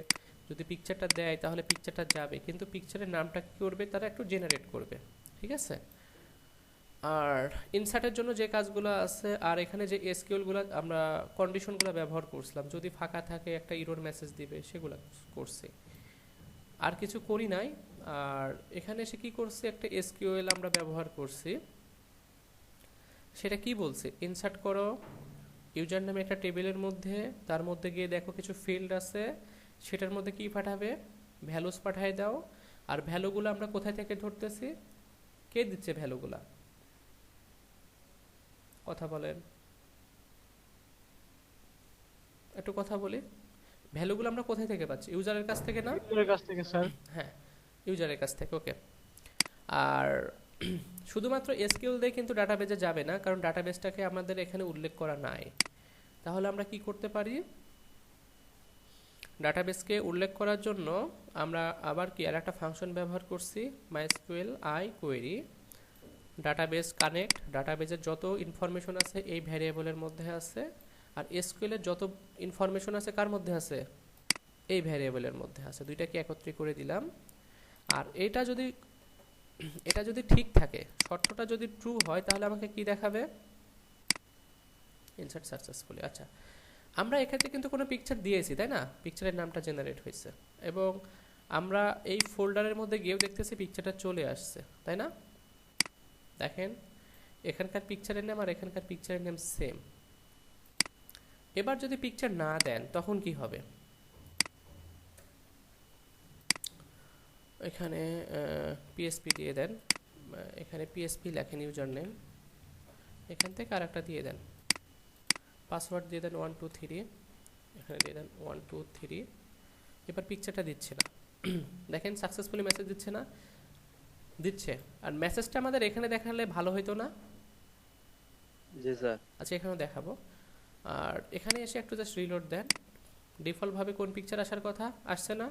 যদি পিকচারটা দেয় তাহলে পিকচারটা যাবে, কিন্তু পিকচারের নামটা কী করবে তারা একটু জেনারেট করবে, ঠিক আছে? আর ইনসার্টের জন্য যে কাজগুলো আছে, আর এখানে যে এসকিউএলগুলো আমরা কন্ডিশনগুলো ব্যবহার করছিলাম, যদি ফাঁকা থাকে একটা ইরর মেসেজ দিবে, সেগুলো করছি। আর কিছু করি নাই। আর এখানে এসে কি করছি, একটা এসকিউএল আমরা ব্যবহার করছি। সেটা কি বলছে? ইনসার্ট করো ইউজার নামে একটা টেবিলের মধ্যে, তার মধ্যে গিয়ে দেখো কিছু ফিল্ড আছে, সেটার মধ্যে কি পাঠাবে? ভ্যালুস পাঠায় দাও। আর ভ্যালুগুলো আমরা কোথায় থেকে ধরতেছি? কে দিচ্ছে ভ্যালুগুলা? কথা বলেন, একটু কথা বলি। ভ্যালুগুলো আমরা কোথায় থেকে পাচ্ছি? ইউজারের কাছ থেকে না? ইউজারের কাছ থেকে স্যার। হ্যাঁ, ইউজারের কাছ থেকে। ওকে। আর শুধুমাত্র এসকিউএল দিয়ে কিন্তু ডাটাবেজে যাবে না, কারণ ডাটাবেসটাকে আমাদের এখানে উল্লেখ করা নাই। তাহলে আমরা কি করতে পারি? ডাটাবেসকে উল্লেখ করার জন্য আমরা আবার কি আর একটা ফাংশন ব্যবহার করছি, MySQL i query database connect. ডাটাবেজের যত ইনফরমেশন আছে এই ভ্যারিয়েবলের মধ্যে আছে, আর এসকিউএলের যত ইনফরমেশন আছে কার মধ্যে আছে? এই ভ্যারিয়েবলের মধ্যে আছে। দুইটাকে একত্রে করে দিলাম। আর এটা যদি ঠিক থাকে, শর্তটা যদি ট্রু হয়, তাহলে আমাকে কি দেখাবে? Insert successfully. আচ্ছা, আমরা এক্ষেত্রে কিন্তু কোনো পিকচার দিয়েছি, তাই না? পিকচারের নামটা জেনারেট হয়েছে এবং আমরা এই ফোল্ডারের মধ্যে গিয়েও দেখতেছি পিকচারটা চলে আসছে, তাই না? দেখেন, এখানকার পিকচারের নাম আর এখানকার পিকচারের নাম সেম। এবার যদি পিকচার না দেন তখন কি হবে? এখানে পিএসপি দিয়ে দেন, এখানে পিএসপি লেখেন ইউজার নেম, এখান থেকে আর একটা দিয়ে দেন, পাসওয়ার্ড দিয়ে দেন 1 2 3, এখানে দিয়ে দেন 1 2 3। এবার পিকচারটা দিচ্ছে না, দেখেন সাকসেসফুলি মেসেজ দিচ্ছে না? দিচ্ছে। আর মেসেজটা আমাদের এখানে দেখালে ভালো হতো না? জি স্যার। আচ্ছা, এখানেও দেখাবো। আর এখানে এসে একটু জাস্ট রিলোড দেন, ডিফল্ট ভাবে কোন পিকচার আসার কথা আসছে না?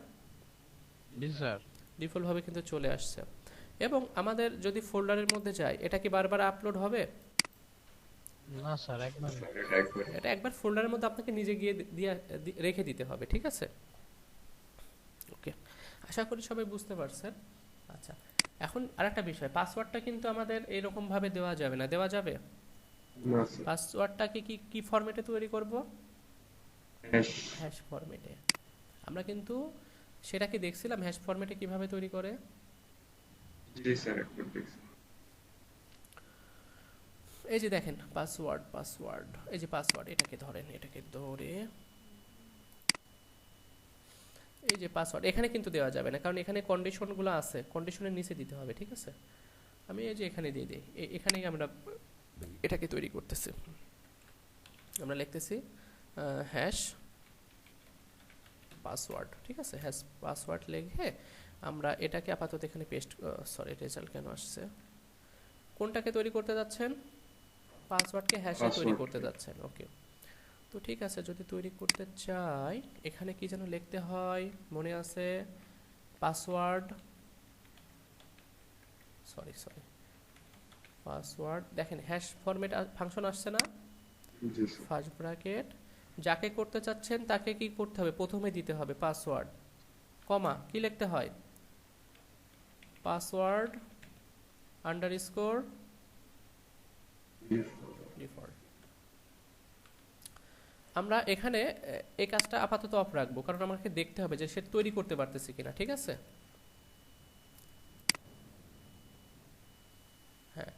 জি স্যার। ডিফল্ট ভাবে কিন্তু চলে আসছে। এবং আমাদের যদি ফোল্ডারের মধ্যে যাই, এটা কি বারবার আপলোড হবে? না স্যার, একবার এটা একবার এটা একবার ফোল্ডারের মধ্যে আপনাকে নিজে গিয়ে রেখে দিতে হবে, ঠিক আছে? ওকে, আশা করি সবাই বুঝতে পারছেন। আচ্ছা, এখন আরেকটা বিষয়, পাসওয়ার্ডটা কিন্তু আমাদের এরকম ভাবে দেওয়া যাবে না, দেওয়া যাবে? না স্যার, পাসওয়ার্ডটাকে কি কি ফরম্যাটে তৈরি করব? হ্যাশ হ্যাশ ফরম্যাটে। আমরা কিন্তু সেটা কি দেখছিলাম হ্যাশ ফরম্যাটে কিভাবে তৈরি করে? জি স্যার একবার দেখছি। এই যে দেখেন পাসওয়ার্ড, এই যে পাসওয়ার্ড, এটাকে ধরেন, এটাকে ধরে এই যে পাসওয়ার্ড এখানে কিন্তু দেওয়া যাবে না, কারণ এখানে কন্ডিশনগুলো আছে, কন্ডিশনের নিচে দিতে হবে, ঠিক আছে? আমি এই যে এখানে দিয়ে দিই, এখানেই আমরা এটাকে তৈরি করতেছি। আমরা লিখতেছি হ্যাশ পাসওয়ার্ড, ঠিক আছে? হ্যাশ পাসওয়ার্ড লিখে আমরা এটাকে আপাতত এখানে পেস্ট, সরি রেজাল্ট কেন আসছে? কোনটাকে তৈরি করতে যাচ্ছেন? পাসওয়ার্ডকে হ্যাশে তৈরি করতে যাচ্ছেন, ওকে। তো ঠিক আছে, যদি তৈরি করতে চাই এখানে কি যেন লিখতে হয় মনে আছে? পাসওয়ার্ড, সরি পাসওয়ার্ড, দেখেন হ্যাশ ফরম্যাট ফাংশন আসছে না? জি স্যার, ফার্স্ট ব্র্যাকেট, যাকে করতে চাচ্ছেন তাকে কি করতে হবে? প্রথমে দিতে হবে পাসওয়ার্ড, কমা, কি লিখতে হয়? Password underscore default. আমরা এখানে এই কাজটা আপাতত অফ রাখবো, কারণ আমাকে দেখতে হবে যে সে তৈরি করতে পারতেছে কিনা, ঠিক আছে? হ্যাঁ,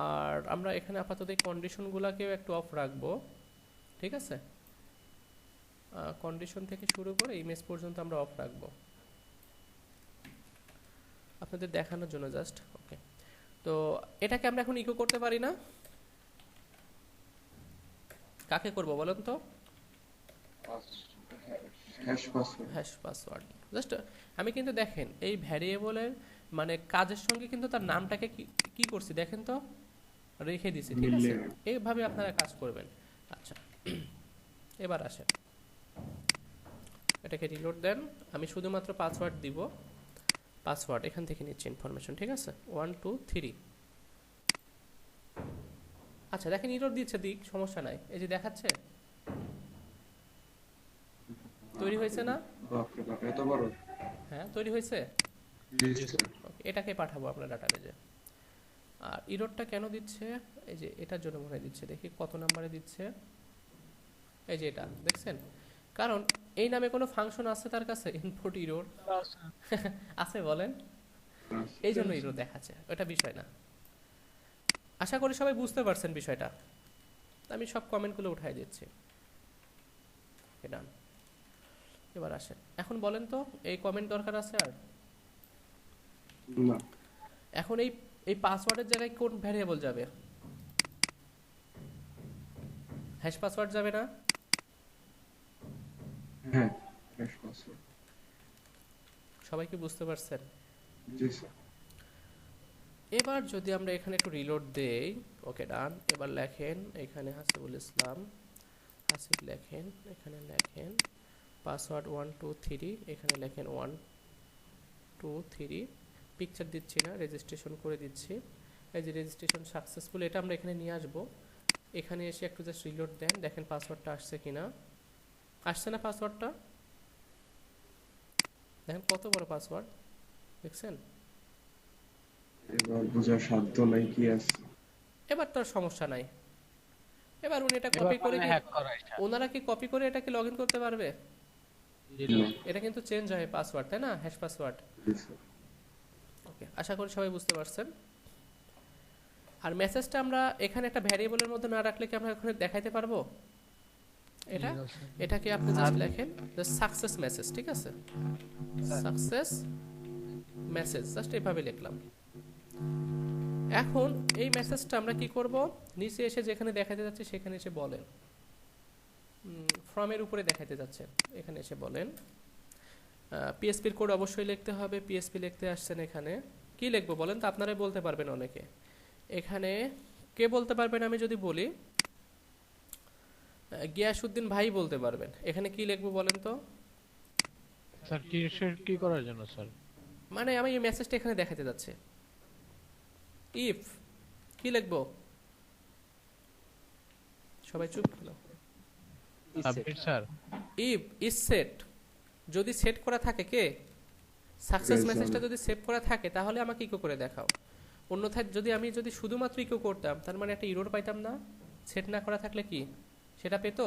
আর আমরা এখানে আপাতত এই কন্ডিশনগুলোকেও একটু অফ রাখবো, ঠিক আছে? কন্ডিশন থেকে শুরু করে ইমেজ পর্যন্ত আমরা অফ রাখবো আপনাদের দেখানোর জন্য জাস্ট, ওকে। তো এটাকে আমরা এখন ইকো করতে পারি না, কাকে করব বলেন তো? Hash password. Hash password. Just আমি কিন্তু দেখেন এই ভ্যারিয়েবলের মানে কাজের সঙ্গে কিন্তু তার নামটাকে কি করছি দেখেন তো, রেখে দিছি, ঠিক আছে? এইভাবে আপনারা কাজ করবেন। আচ্ছা, এবার আসেন, এটাকে রিলোড দেন। আমি শুধুমাত্র পাসওয়ার্ড দিব, পাসওয়ার্ড এখান থেকে নিচ্ছি ইনফরমেশন, ঠিক আছে? 1 2 3। আচ্ছা দেখেন রিলোড দিচ্ছে, দিক সমস্যা নাই, এই যে দেখাচ্ছে তৈরি হয়েছে না? বাপরে বাপ, এত বড়! হ্যাঁ তৈরি হয়েছে। জি স্যার। ওকে, এটাকে পাঠাবো আপনার ডাটাবেজে। আর ইরোডটা কেন দিচ্ছে? এই যে এটার জন্য মনে হয় দিচ্ছে, দেখি কত নম্বরে দিচ্ছে। এই যে এটা দেখছেন, কারণ এই নামে কোনো ফাংশন আছে তার কাছে, ইনপুট ইরোড আছে বলেন, এই জন্য ইরোড দেখাচ্ছে, ওটা বিষয় না। আশা করি সবাই বুঝতে পারছেন বিষয়টা। আমি সব কমেন্টগুলো উঠাই দিচ্ছি, ডান। এবার আসেন, এখন বলেন তো এই কমেন্ট দরকার আছে আর? না। এখন এই পাসওয়ার্ডের জায়গায় কোন ভ্যারিয়েবল যাবে? হ্যাশ পাসওয়ার্ড যাবে না? হ্যাঁ, হ্যাশ পাসওয়ার্ড। সবাই কি বুঝতে পারছেন? জি স্যার। এবার যদি আমরা এখানে একটু রিলোড দেই, ওকে ডান। এবার লেখেন এখানে হাসিবুল ইসলাম, হাসিব লেখেন, এখানে লেখেন পাসওয়ার্ড 1 2 3, এখানে লেখেন 1 2 3। পিকচার দিচ্ছি না, রেজিস্ট্রেশন করে দিচ্ছি। এই যে রেজিস্ট্রেশন সাকসেসফুল, এটা আমরা এখানে নিয়ে আসবো। এখানে এসে একটু জাস্ট রিলোড দেন, দেখেন পাসওয়ার্ডটা আসছে কিনা। আসছে না পাসওয়ার্ডটা? দেখেন কত বড় পাসওয়ার্ড, দেখছেন? এবার বোঝার সাধ্য নাই কি আছে। এবার তো আর সমস্যা নাই। এবার উনি এটা কপি করে ওনারা কি কপি করে এটাকে লগ ইন করতে পারবে? এটা কিন্তু চেঞ্জ হয় পাসওয়ার্ড, তাই না? Hash password. ওকে, আশা করি সবাই বুঝতে পারছেন। আর মেসেজটা আমরা এখানে একটা ভ্যারিয়েবলের মধ্যে না রাখলে কি আমরা এখানে দেখাইতে পারবো? এটাকে আপনি জাস্ট লেখেন সাকসেস মেসেজ, ঠিক আছে? সাকসেস মেসেজ, জাস্ট এইভাবে লিখলাম। এখন এই মেসেজটা আমরা কি করব? নিচে এসে যেখানে দেখাতে যাচ্ছে সেখানে এসে বলেন, ফর্মের উপরে দেখাতে যাচ্ছে, এখানে এসে বলেন পিএসপির কোড অবশ্যই লিখতে হবে। পিএসপি লিখতে আসছেন, এখানে কি লিখবো বলেন তো? আপনারাই বলতে পারবেন অনেকে। এখানে কে বলতে পারবেন আমি যদি বলি গিয়াসউদ্দিন ভাই বলতে পারবেন। এখানে কি লিখবো বলেন তো? স্যার টি-শার্ট কি করার জন্য স্যার? মানে আমি এই মেসেজটা এখানে দেখাতে যাচ্ছে। ইফ কি লিখবো? সবাই চুপ কেন? Submit sir. If is set, যদি সেট করা থাকে কে সাকসেস Yes, মেসেজটা sir. যদি সেভ করা থাকে তাহলে আমাকে ইকো করে দেখাও। অন্যথায় যদি শুধুমাত্র ইকো করতাম তার মানে একটা ইরর পাইতাম না। সেট না করা থাকলে কি সেটা পেতো?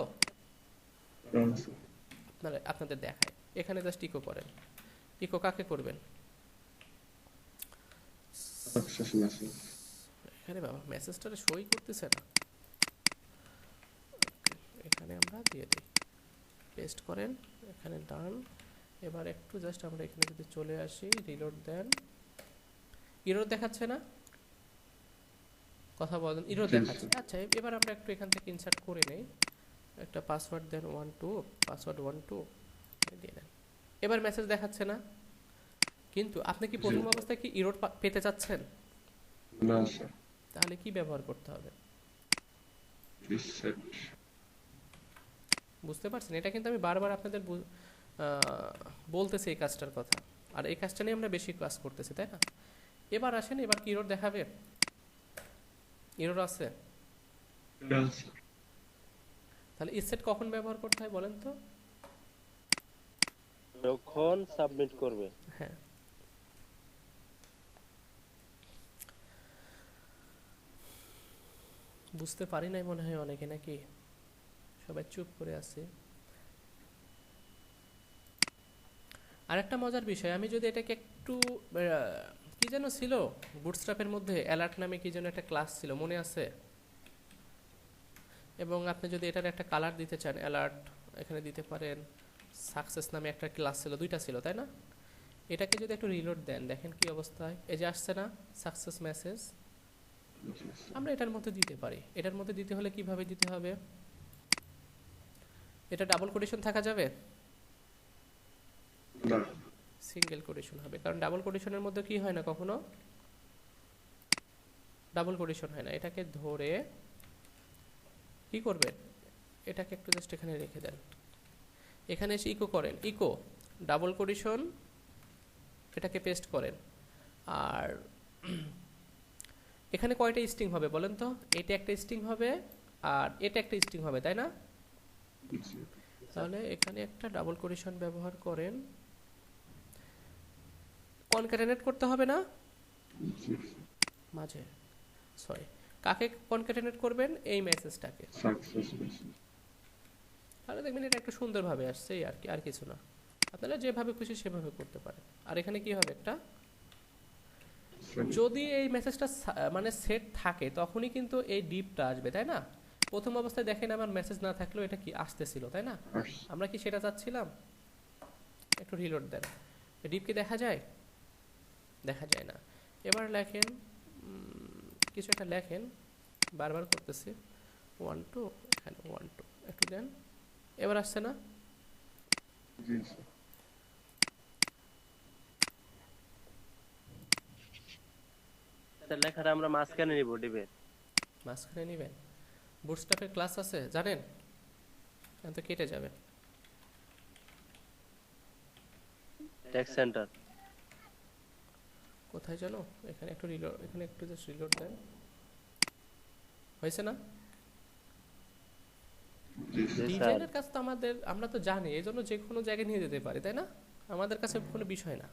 আপনাদের দেখায় এখানে জাস্ট ইকো করেন। ইকো কাকে করবেন? Success message. এখানে বাবা মেসেজটা সই করতেছে না। এখানে আমরা দিয়ে দিই, পেস্ট করেন, এখানে ডান। এবার একটু জাস্ট আমরা এখানে যদি চলে আসি, রিলোড দেন। ইরর দেখাচ্ছে না? কথা বলেন, ইরর দেখাচ্ছে। আচ্ছা এবার আমরা একটু এখান থেকে ইনসার্ট করে নেই, একটা পাসওয়ার্ড দেন 12, পাসওয়ার্ড 12 দিয়ে দেন। এবার মেসেজ দেখাচ্ছে না, কিন্তু আপনি কি প্রথম অবস্থায় কি ইরর পেতে চাচ্ছেন? না স্যার। তাহলে কি ব্যবহার করতে হবে? রিসেট। বুঝতে পারছেন? এটা কিন্তু আমি বারবার আপনাদের বলতেছি এই কাজটার কথা, আর এই কাজটা নিয়ে আমরা বেশি কাজ করতেছি, তাই না? এবার আসেন, এবার কি ইরর দেখাবে? ইরর আছে? তাহলে ইসেট কখন ব্যবহার করতে হয় বলেন তো? যখন সাবমিট করবে। হ্যাঁ, বুঝতে পারি নাই মনে হয় অনেকে, নাকি সবাই চুপ করে আছে? আর একটা মজার বিষয়, আমি যদি এটাকে একটু কি যেন ছিল বুটস্ট্র্যাপের মধ্যে অ্যালার্ট নামে কি যেন একটা ক্লাস ছিল, মনে আছে? এবং আপনি যদি এটার একটা কালার দিতে চান, অ্যালার্ট এখানে দিতে পারেন। সাকসেস নামে একটা ক্লাস ছিল, দুইটা ছিল, তাই না? এটাকে যদি একটু রিলোড দেন, দেখেন কি অবস্থায়। এই যে আসছে না সাকসেস মেসেজ, আমরা এটার মধ্যে দিতে পারি। এটার মধ্যে দিতে হলে কিভাবে দিতে হবে? এটা ডাবল কোটেশন থাকা যাবে? না। সিঙ্গেল কোটেশন হবে, কারণ ডাবল কোটেশনের মধ্যে কি হয় না, কখনো ডাবল কোটেশন হয় না। এটাকে ধরে কি করবেন, এটাকে একটু জাস্ট এখানে রেখে দেন। এখানে এসে ইকো করেন, ইকো ডাবল কোটেশন, এটাকে পেস্ট করেন। আর এখানে কয়টা স্ট্রিং হবে বলেন তো? এটা একটা স্ট্রিং হবে আর এটা একটা স্ট্রিং হবে, তাই না? তাহলে এখানে একটা ডাবল কোটেশন ব্যবহার করেন। কনক্যাটেনেট করতে হবে না মাঝে, সরি, কাকে কনক্যাটেনেট করবেন? এই মেসেজটাকে। Success message. তাহলে দেখবেন এটা একটু সুন্দরভাবে আসছে, এই আর কি, আর কিছু না। আপনারা যেভাবে খুশি সেভাবে করতে পারেন। আর এখানে কি হবে, একটা যদি এই মেসেজটা মানে সেট থাকে তখনই কিন্তু এই ডিপটা আসবে, তাই না? প্রথম অবস্থায় দেখেন আমার মেসেজ না থাকলেও এটা কি আসতেছিল, তাই না? আমরা কি সেটা চাচ্ছিলাম? একটু রিলোড দেন, ডিপ কি দেখা যায়? দেখা যায় না। এবার লেখেন কিছু একটা লেখেন, বারবার করতেছি, 12, এখানে 12 একটু দেন। এবার আসছে না? জি স্যার। তার লেখাটা আমরা মাঝখানে নিব ডিবে। মাঝখানে নেবেন? বুটস্ট্র্যাপের ক্লাস আছে জানেন? এখন তো কেটে যাবে। টেক্সট সেন্টার কোথায় জানো? এখানে একটু রিলোড, এখানে একটু জাস্ট রিলোড দেন। হয়েছে না? জি স্যার। ডিজাইনের কাজ তো আমাদের, আমরা তো জানি, এই জন্য যে কোনো জায়গায় নিয়ে যেতে পারি, তাই না? আমাদের কাছে কোনো বিষয় না।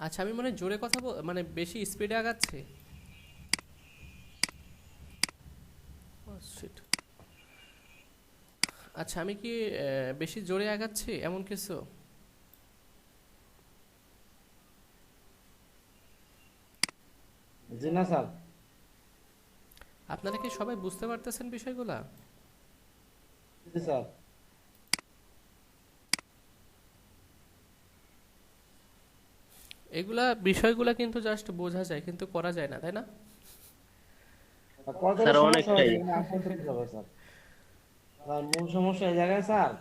আচ্ছা আমি মনে হয় জোরে কথা মানে বেশি স্পিডে আগাচ্ছি। Oh, shit. আচ্ছা আমি কি বেশি জোরে আগাচ্ছি এমন কিছু? জি না স্যার। আপনারা কি সবাই বুঝতে পারতেছেন বিষয়গুলা? জি স্যার। এগুলা বিষয়গুলা কিন্তু জাস্ট বোঝা যায় কিন্তু করা যায় না, তাই না? কত স্যার সমস্যা অনেকটাই। হয়েছে এখানে আসলে ঠিক হবে স্যার। স্যার মূল সমস্যা এই জায়গায় স্যার,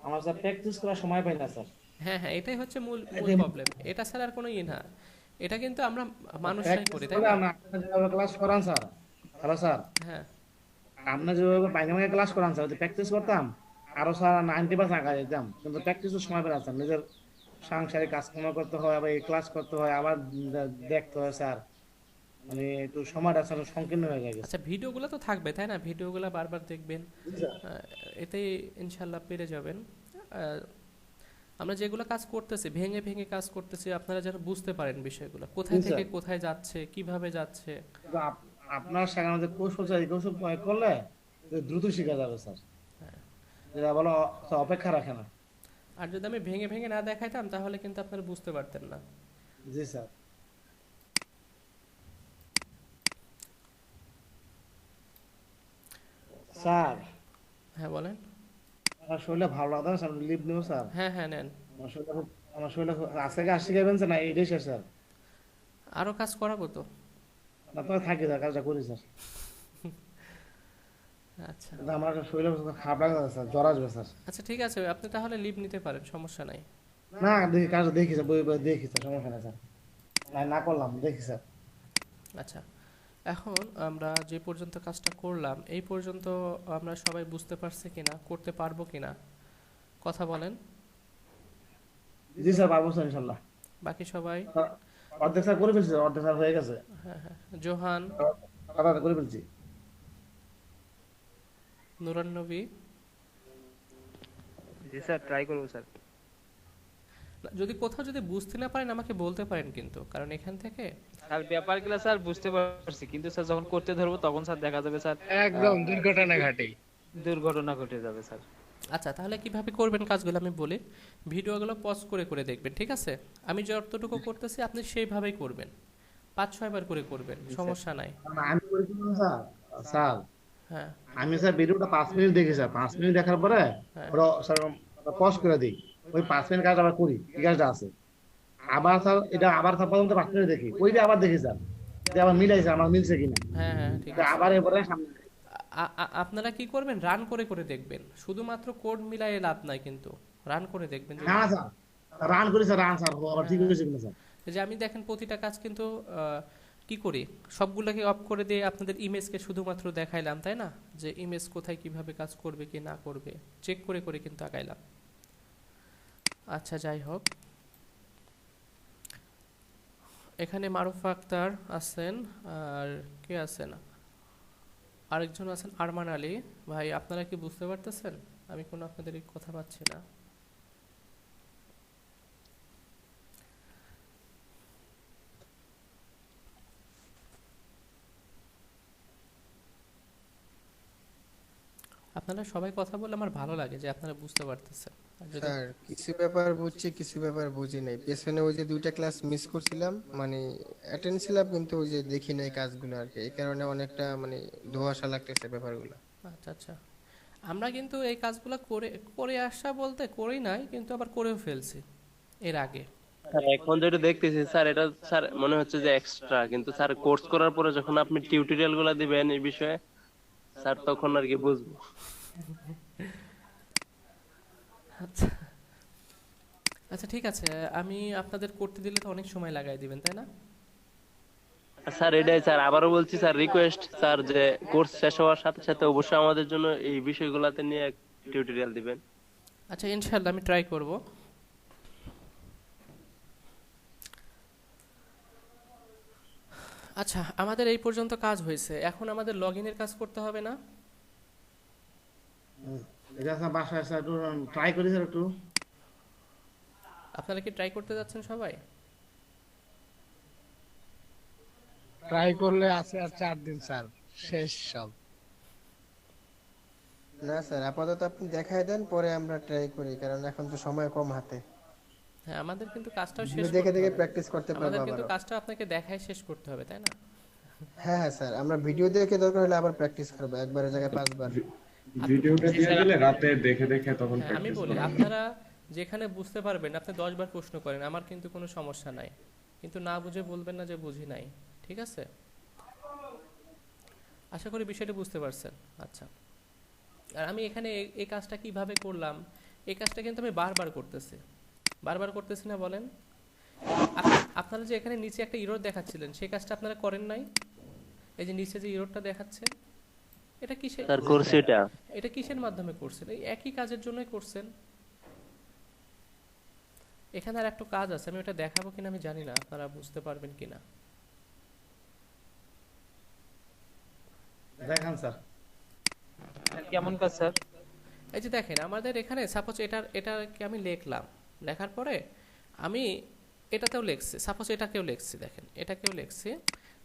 আমার স্যার প্র্যাকটিস করার সময় পাই না স্যার। হ্যাঁ হ্যাঁ, এটাই হচ্ছে মূল মূল এতে প্রবলেম। এটা ছাড়া আর কোনো না। এটা কিন্তু আমরা মানুষরাই প্র্যাকটিস করি, তাই করলে না? আপনি যেভাবে ক্লাস করান স্যার, হ্যালো স্যার, হ্যাঁ আপনি যেভাবে বাইরে ক্লাস করান স্যার, যদি প্র্যাকটিস করতাম আরো স্যার 90% আগে যেতাম, কিন্তু প্র্যাকটিসের সময় পেলাম স্যার। নিজের সাংসারিক কাজকর্ম করতে হয়, আবার এই ক্লাস করতে হয়, আবার দেখতে হয় স্যার। মানে একটু সময়টা স্যার সংকীর্ণ হয়ে গেছে। আচ্ছা, ভিডিওগুলো তো থাকবে তাই না? ভিডিওগুলো বারবার দেখবেন, জি স্যার। এতেই ইনশাল্লাহ পেরে যাবেন। আহ, আমরা যেগুলো কাজ করতেছি ভেঙে ভেঙে কাজ করতেছি, আপনারা যেন বুঝতে পারেন বিষয়গুলো কোথায় জি থেকে স্যার। কোথায় যাচ্ছে, কিভাবে যাচ্ছে। কিন্তু আপনার শেখানো যে কৌশল স্যার, এই কৌশল প্রয়োগ করলে দ্রুত শেখা যাবে স্যার। যেটা বলো স্যার, অপেক্ষা রাখে না। আর যদি আমি ভেঙে ভেঙে না দেখাইতাম তাহলে কিন্তু আপনারা বুঝতে পারতেন না। জি স্যার। স্যার, হ্যাঁ বলেন। আমার শরীরটা ভালো লাগতো না স্যার, লিভ নেবো স্যার। হ্যাঁ হ্যাঁ নেন। আমার শরীরটা আজকে কাজ শিখাবেন স্যার, না এইটাই শেষ স্যার? আরও কাজ করাবো তো। না তো থাকি স্যার, কাজটা করি স্যার। আচ্ছা কিন্তু আমার শরীরটা খারাপ লাগছে স্যার, জ্বর আসবে স্যার। আচ্ছা ঠিক আছে, আপনি তাহলে লিভ নিতে পারেন, সমস্যা নাই। না দেখি, কাজটা দেখি স্যার, বই বই দেখি স্যার, সমস্যা নেই স্যার। না না করলাম, দেখি স্যার। আচ্ছা, এখন আমরা যে পর্যন্ত কাজটা করলাম এই পর্যন্ত আমরা সবাই বুঝতে পারছি কিনা, করতে পারবো কিনা কথা বলেন। জি স্যার, পারবো স্যার ইনশাল্লাহ। বাকি সবাই? অর্ধেক স্যার করে ফেলছি স্যার, অর্ধেক স্যার হয়ে গেছে। হ্যাঁ হ্যাঁ, জোহান, কথা করে ফেলছি। নুরান্নবী। জি স্যার, ট্রাই করবো স্যার। যদি কোথাও যদি বুঝতে না পারেন আমাকে বলতে পারেন কিন্তু, কারণ এখান থেকে স্যার ব্যাপারগুলো স্যার বুঝতে পারছি, কিন্তু স্যার যখন করতে ধরবো তখন স্যার দেখা যাবে স্যার একদম দুর্ঘটনা ঘটে। দুর্ঘটনা ঘটে যাবে স্যার। আচ্ছা তাহলে কিভাবে করবেন কাজগুলো আমি বলি। ভিডিওগুলো পজ করে করে দেখবেন, ঠিক আছে? আমি যতটুকু করতেছি আপনি সেইভাবেই করবেন, 5-6 বার করে করবেন, সমস্যা নাই। না, আমি করি কি জানেন স্যার? স্যার, হ্যাঁ আমি স্যার ভিডিওটা 5 মিনিট দেখি স্যার, 5 মিনিট দেখার পরে হ্যাঁ ওটা স্যার পজ করে দিই। ওই 5 মিনিট কাজ আবার করি, কি কাজটা আছে। আবার স্যার এটা আবার স্যার প্রথমত 5 মিনিট দেখি, ওইটা আবার দেখি স্যার, যে আবার মিলাইছে, আমার মিলছে কিনা। হ্যাঁ হ্যাঁ ঠিক এটা আছে। আবার এরপরে সামনে। আপনারা কি করবেন, রান করে করে দেখবেন, শুধুমাত্র কোড মিলাই লাভ নাই কিন্তু, রান করে দেখবেন যে হ্যাঁ স্যার, রান করি স্যার, রান স্যার আবার ঠিক হয়েছে কিনা স্যার। এই যে আমি দেখেন প্রতিটা কাজ কিন্তু কি করি, সবগুলোকে অফ করে দিয়ে আপনাদের ইমেজকে শুধুমাত্র দেখাইলাম, তাই না? যে ইমেজ কোথায় কিভাবে কাজ করবে কি না করবে চেক করে করে কিন্তু আগাইলাম। আচ্ছা যাই হোক, এখানে মারুফ আক্তার আছেন, আর কে আছেন, আরেকজন আছেন আরমান আলী। ভাই আপনারা কি বুঝতে পারতেছেন? আমি কোনো আপনাদের কথা পাচ্ছি না। আপনারা সবাই কথা বলে আমার ভালো লাগে যে আপনারা বুঝতে পারতেছেন। আর যদি স্যার কিছু ব্যাপার বুঝছি, কিছু ব্যাপার বুঝি নাই। পেছনে ওই যে 2টা ক্লাস মিস করছিলাম, মানে অ্যাটেন্ড ছিলাম কিন্তু ওই যে দেখি নাই কাজগুলো আর কি, এই কারণে অনেকটা মানে ধোঁয়াশা লাগতেছে ব্যাপারগুলো। আচ্ছা আচ্ছা, আমরা কিন্তু এই কাজগুলো করে করে আসা বলতে করি নাই, কিন্তু আবার করেও ফেলছি এর আগে। স্যার এখন যেটা দেখতেছি স্যার, এটা স্যার মনে হচ্ছে যে এক্সট্রা, কিন্তু স্যার কোর্স করার পরে যখন আপনি টিউটোরিয়াল গুলা দিবেন এই বিষয়ে স্যার তখন আর কি বুঝবো। আচ্ছা আচ্ছা ঠিক আছে, আমি আপনাদের করতে দিলে তো অনেক সময় লাগাই দিবেন তাই না? স্যার এটাই স্যার, আবারও বলছি স্যার, রিকোয়েস্ট স্যার যে কোর্স শেষ হওয়ার সাথে সাথে অবশ্যই আমাদের জন্য এই বিষয়গুলোতে নিয়ে টিউটোরিয়াল দিবেন। আচ্ছা ইনশাল্লাহ আমি ট্রাই করব। আচ্ছা আমাদের এই পর্যন্ত কাজ হয়েছে, এখন আমাদের লগ ইনের কাজ করতে হবে না? এটা স্যার বাসায় স্যার একটু ট্রাই করি স্যার একটু। আপনারা কি ট্রাই করতে যাচ্ছেন সবাই? ট্রাই করলে আছে আর 4 দিন স্যার, শেষ সব। না স্যার, আপাতত আপনি দেখাই দেন, পরে আমরা ট্রাই করি, কারণ এখন তো সময় কম হাতে। হ্যাঁ, আমাদের কিন্তু কাজটাও শেষ ভিডিও দেখে করতে দেখে হবে। প্র্যাকটিস করতে পারবো আমাদের কিন্তু আবারও। কাজটা আপনাকে দেখায় শেষ করতে হবে, তাই না? হ্যাঁ হ্যাঁ স্যার, আমরা ভিডিও দেখে দরকার হলে আবার প্র্যাকটিস করবো, একবারের জায়গায় 5 বার। ভিডিওটা দিয়ে দিলে রাতে দেখে দেখে তখন হ্যাঁ, আমি প্র্যাকটিস বলি করা যাবে। আপনারা যেখানে বুঝতে পারবেন আপনি 10 বার প্রশ্ন করেন, আমার কিন্তু কোনো সমস্যা নাই, কিন্তু না বুঝে বলবেন না যে বুঝি নাই। ঠিক আছে, আশা করি বিষয়টা বুঝতে পারছেন। আচ্ছা, আর আমি এখানে এই কাজটা কিভাবে করলাম, এই কাজটা কিন্তু আমি বারবার করতেছি, বারবার করতেছি না বলেন? আপনারা যে এখানে নিচে একটা ইরোর দেখাচ্ছিলেন, সেই কাজটা আপনারা করেন নাই? এই যে নিচে যে ইরোরটা দেখাচ্ছে, এটা কিসে, স্যার করছি এটা। এটা কিসের মাধ্যমে করছেন? এই একই কাজের জন্যই করছেন। এখানে আর একটা কাজ আছে, আমি ওটা দেখাবো কিনা আমি জানি না, আপনারা বুঝতে পারবেন কিনা। দেখান স্যার। কেমন কাজ স্যার? এই যে দেখেন আমাদের এখানে সাপোজ এটাকে আমি লিখলাম, লেখার পরে আমি এটাতেও লিখছি, সাপোজ এটাকেও লিখছি, দেখেন এটাকেও লিখছি,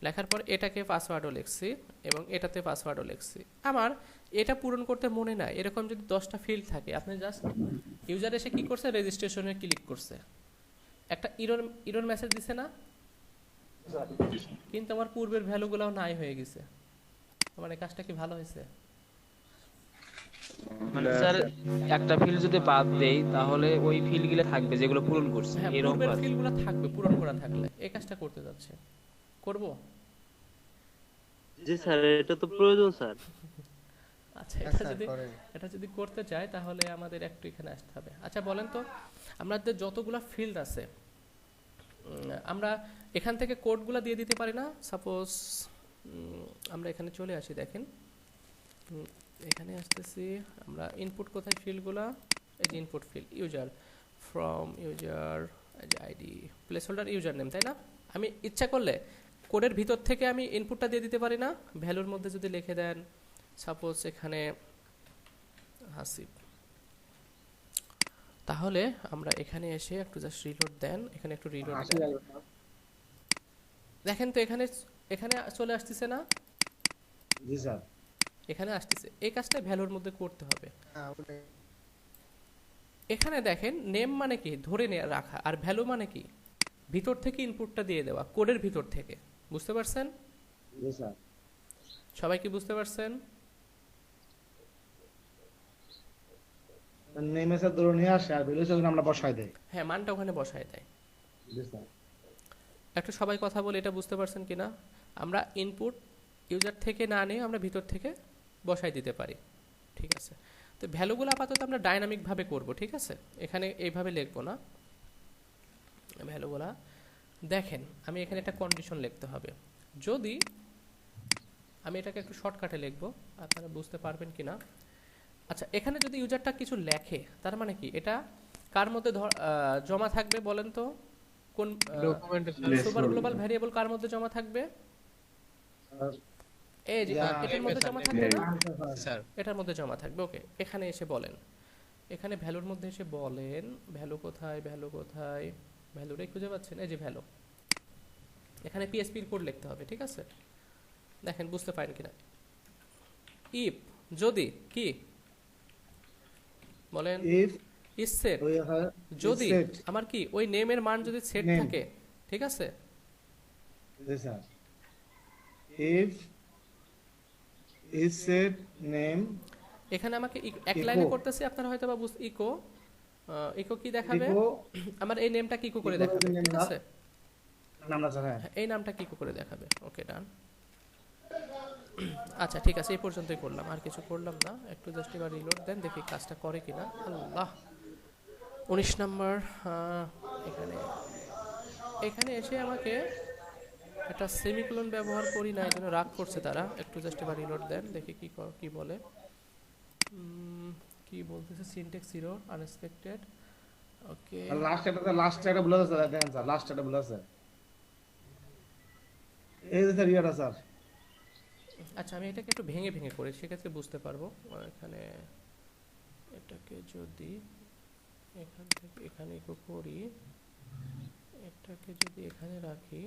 লেখার পর এটাকে পাসওয়ার্ডও লিখছি এবং এটাতে পাসওয়ার্ডও লিখছি। আমার এটা পূরণ করতে মনে নাই, এরকম যদি 10টা ফিল্ড থাকে, আপনি জাস্ট ইউজার এসে কি করছে, রেজিস্ট্রেশনে ক্লিক করছে, একটা ইরর মেসেজ দিছে না? কিন্তু আমার পূর্বের ভ্যালুগুলোও নাই হয়ে গেছে। আমার এই কাজটা কি ভালো হয়েছে? মানে স্যার একটা ফিল্ড যদি বাদ দেই তাহলে ওই ফিল্ড গুলো থাকবে যেগুলো পূরণ করছে, হ্যাঁ, এরকম পূর্বের কাজ। ফিল্ডগুলো থাকবে পূরণ করা থাকলে। এই কাজটা করতে যাচ্ছে, করব। জি স্যার, এটা তো প্রয়োজন স্যার। আচ্ছা, হ্যাঁ স্যার, করেন। এটা যদি করতে চাই তাহলে আমাদের একটু এখানে আসতে হবে। আচ্ছা বলেন তো, আমাদের যতগুলো ফিল্ড আছে, আমরা এখান থেকে কোডগুলো দিয়ে দিতে পারি না? সাপোজ আমরা এখানে চলে আসি, দেখেন এখানে আসতেছি আমরা, ইনপুট কোথায় ফিল্ডগুলো, এই যে input field, user, from user, এই যে ID, place holder, user name, তাই না? আমি ইচ্ছা করলে কোডের ভিতর থেকে আমি ইনপুটটা দিয়ে দিতে পারি না? ভ্যালুর মধ্যে যদি লিখে দেন সাপোজ এখানে হাসিব, তাহলে আমরা এখানে এসে একটু জাস্ট রিলোড দেন, এখানে একটু রিলোড দেন, দেখেন তো এখানে এখানে চলে আসতেছে না? জি স্যার। এখানে আসতেছে। এই কাজটা ভ্যালুর মধ্যে করতে হবে। হ্যাঁ, ওটাই। এখানে দেখেন নেম মানে কি, ধরে রাখা, আর ভ্যালু মানে কি, ভিতর থেকে ইনপুটটা দিয়ে দেওয়া, কোডের ভিতর থেকে। বুঝতে পারছেন? জি স্যার। সবাই কি বুঝতে পারছেন? নেমে স্যার ধরে নিয়ে আসে আর ভ্যালু সেখানে আমরা বসাই দেই। হ্যাঁ, মানটা ওখানে বসায় দেয়। জি স্যার। একটু সবাই কথা বলে এটা বুঝতে পারছেন কিনা? আমরা ইনপুট ইউজার থেকে না নিয়ে আমরা ভিতর থেকে বসাই দিতে পারি। ঠিক আছে, তো ভ্যালুগুলো আপাতত আমরা ডাইনামিকভাবে করব। ঠিক আছে, এখানে এইভাবে লিখবো না ভ্যালুগুলা। দেখেন আমি এখানে একটা কন্ডিশন লিখতে হবে, যদি আমি এটাকে একটু শর্টকাটে লিখবো, আপনারা বুঝতে পারবেন কিনা। আচ্ছা, এখানে যদি ইউজারটা কিছু লেখে, তার মানে কি এটা কার মধ্যে জমা থাকবে বলেন তো? কোন সুপার গ্লোবাল ভ্যারিয়েবল কার মধ্যে জমা থাকবে? এই যে এটার মধ্যে জমা থাকবে না স্যার? এটার মধ্যে জমা থাকবে। ওকে, এখানে এসে বলেন, এখানে ভ্যালুর মধ্যে এসে বলেন ভ্যালু কোথায়, ভ্যালু কোথায়, ভ্যালুটাই খুঁজে পাচ্ছেন, এই যে ভ্যালু। এখানে পিএসপির কোড লিখতে হবে। ঠিক আছে, দেখেন বুঝতে পারেন কিনা। ইফ, যদি কি বলেন, ইফ ইজ সেট, ওই যদি সেট। আমার কি ওই নেমের মান যদি সেট Name. থাকে, ঠিক আছে, জি sir. If is set name, এখানে আমাকে এক Echo. লাইনে করতেছি, আপনারা হয়তো বা ইকো, ইকো কি দেখাবে, ইকো আমার এই নেমটা কি করে Echo দেখাবে? যদি ঠিক name আছে, নামটা স্যার। হ্যাঁ হ্যাঁ, এই নামটা কি করে দেখাবে। ওকে, ডান। আচ্ছা ঠিক আছে, এই পর্যন্তই করলাম, আর কিছু করলাম না। একটু জাস্ট এবার রিলোড দেন, দেখি কাজটা করে কিনা। আল্লাহ, 19 নাম্বার। এখানে এখানে এসে আমাকে একটা সেমিকোলন ব্যবহার করি না, এই জন্য রাগ করছে তারা। একটু জাস্ট এবার রিলোড দেন, দেখি কি বলে, কি বলতেছে। Syntax zero, unexpected. Okay, last একটা ভুল আছে স্যার, দেখেন স্যার লাস্ট একটা ভুল আছে। এই যে স্যার ইয়াটা স্যার। আচ্ছা আমি এটাকে একটু ভেঙে ভেঙে করি, সেক্ষেত্রে বুঝতে পারবো। এখানে এটাকে যদি এখান থেকে এখানে ইকো করি, এটাকে যদি এখানে রাখি,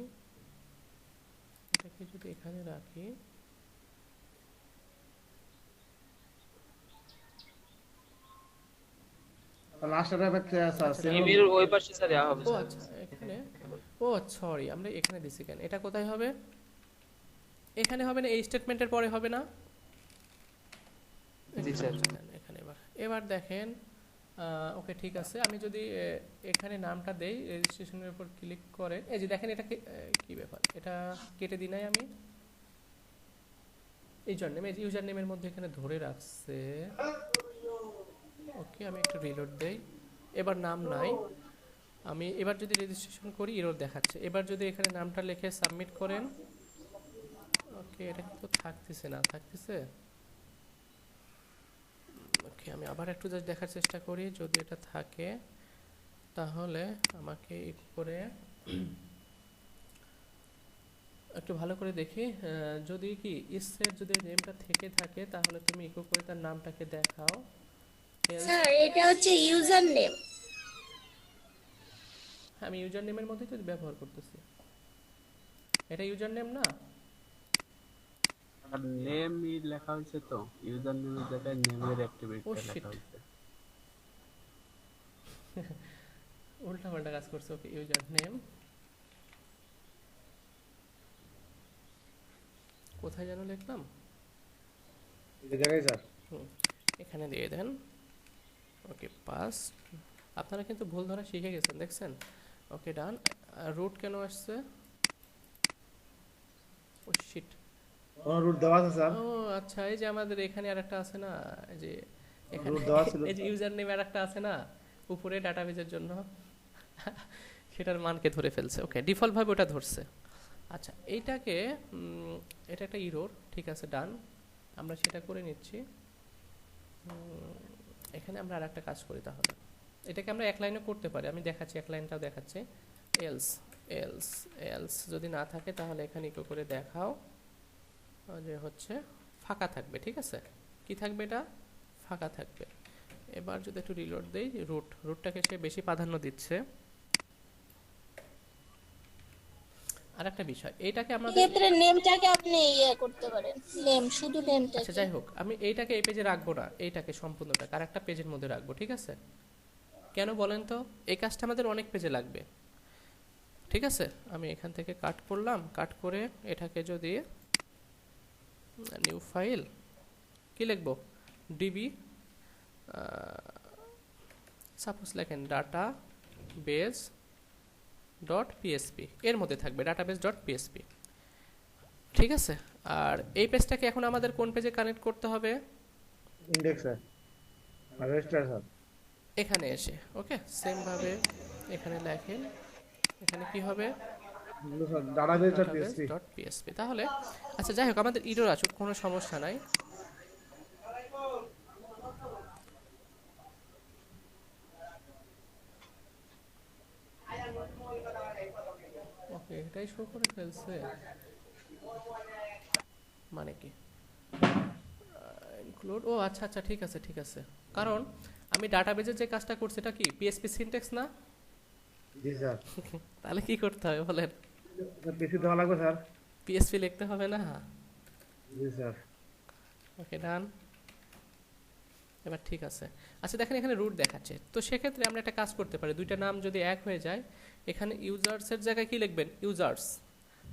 এটাকে যদি এখানে রাখি, লাস্টটা স্যার নেমের ওই পাশে স্যার দেওয়া হবে ও স্যার। আচ্ছা এখানে, ও সরি আমরা এখানে দিছি কেন, এটা কোথায় হবে, এখানে হবে না, এই স্টেটমেন্টের পরে হবে না, জি স্যার। এখানে এবার দেখেন, ওকে ঠিক আছে, আমি যদি এখানে নামটা দেই, রেজিস্ট্রেশনের উপর ক্লিক করে, এই যে দেখেন এটা কি ব্যাপার, এটা কেটে দিই নাই আমি, ইউজার নেম, এই যে ইউজার নেমের মধ্যে এখানে ধরে রাখছে। ওকে আমি একটা রিলোড দেই, এবার নাম নাই, আমি এবার যদি রেজিস্ট্রেশন করি এরর দেখাচ্ছে, এবার যদি এখানে নামটা লিখে সাবমিট করেন, ওকে এটা কিন্তু থাকতেছে না, থাকতেছে, ওকে আমি আবার একটু জাস্ট দেখার চেষ্টা করি, যদি এটা থাকে তাহলে আমাকে করে একটু ভালো করে দেখি, যদি কি ইসের যদি নেমটা থেকে থাকে তাহলে তুমি ইকো করে তার নামটাকে দেখাও। স্যার এটা হচ্ছে ইউজার নেম। আমি ইউজার নেমের মধ্যেই তো ব্যবহার করতেছি, এটা ইউজার নেম না, আর নেম লেখা হয়েছে তো, ইউজার নেমের জায়গায় নেমের অ্যাক্টিভিটি লেখা হয়েছে। উল্টা পাল্টা কাজ করছে। ওকে ইউজার নেম কোথায় যেন লিখলাম, এই জায়গায় স্যার এখানে দিয়ে দেন। ওকে পাস, আপনারা কিন্তু ভুল ধরা শিখে গেছেন দেখছেন। ওকে ডান। রুট কেন আসছে, ও শিট, রুট দেওয়া আছে স্যার। ও আচ্ছা, এই যে আমাদের এখানে আরেকটা আছে না, এই যে এখানে রুট দেওয়া ছিল, এই যে ইউজার নেম আরেকটা আছে না উপরে ডাটাবেজের জন্য, সেটার মানকে ধরে ফেলছে। ওকে ডিফল্ট ভাবে ওটা ধরছে। আচ্ছা এইটাকে এটা একটা ইরোর, ঠিক আছে ডান, আমরা সেটা করে নিচ্ছি। এখানে আমরা আরেকটা কাজ করি তাহলে, এটাকে আমরা এক লাইনে করতে পারি, আমি দেখাচ্ছি, এক লাইনটাও দেখাচ্ছি। এলস এলস এলস যদি না থাকে তাহলে এখানে ইকো করে দেখাও যে হচ্ছে ফাঁকা থাকবে, ঠিক আছে, কি থাকবে, এটা ফাঁকা থাকবে। এবার যদি একটু রিলোড দেই, রুটটাকে সে বেশি প্রাধান্য দিচ্ছে। আর একটা বিষয়, এইটাকে আমরা ক্ষেত্রে নেমটাকে আপনি করতে পারেন, নেম শুধু নেমটা। আচ্ছা যাই হোক, আমি এইটাকে এই পেজে রাখবো না, এইটাকে সম্পূর্ণটা আরেকটা পেজের মধ্যে রাখবো, ঠিক আছে। কেন বলেন তো, এই কাজটা আমাদের অনেক পেজে লাগবে, ঠিক আছে। আমি এখান থেকে কাট করলাম, কাট করে এটাকে যদি নিউ ফাইল কি লিখবো, ডিবি সাপোজ লেখেন ডাটা বেস ডট পিএসপি, এর মধ্যে থাকবে ডাটাবেস ডট পিএসপি, ঠিক আছে। আর এই পেজটাকে এখন আমাদের কোন পেজে কানেক্ট করতে হবে, ইনডেক্স স্যার, রেজিস্টার স্যার, এখানে এসে। ওকে সেম ভাবে এখানে লেখেন, এখানে কি হবে, ডাটাবেস ডট পিএসপি। তাহলে আচ্ছা যাই হোক, আমাদের ইরর আসুক, কোনো সমস্যা নাই। ওকে এটাই শো করে ফেলছে, মানে কি ইনক্লুড, ও আচ্ছা আচ্ছা ঠিক আছে ঠিক আছে, কারণ আমি ডাটাবেজের যে কাজটা করছি এটা কি পিএসপি সিনট্যাক্স না। জি স্যার। তাহলে কি করতে হবে বলেন, পিসি দেওয়া লাগবে স্যার, পিএসপি লিখতে হবে না। জি স্যার। ওকে ডান, এবার ঠিক আছে। আচ্ছা দেখেন এখানে রুট দেখাচ্ছে, তো সেক্ষেত্রে আমরা একটা কাজ করতে পারি, দুইটা নাম যদি এক হয়ে যায়, এখানে ইউজার্সের জায়গায় কি লিখবেন, ইউজার্স,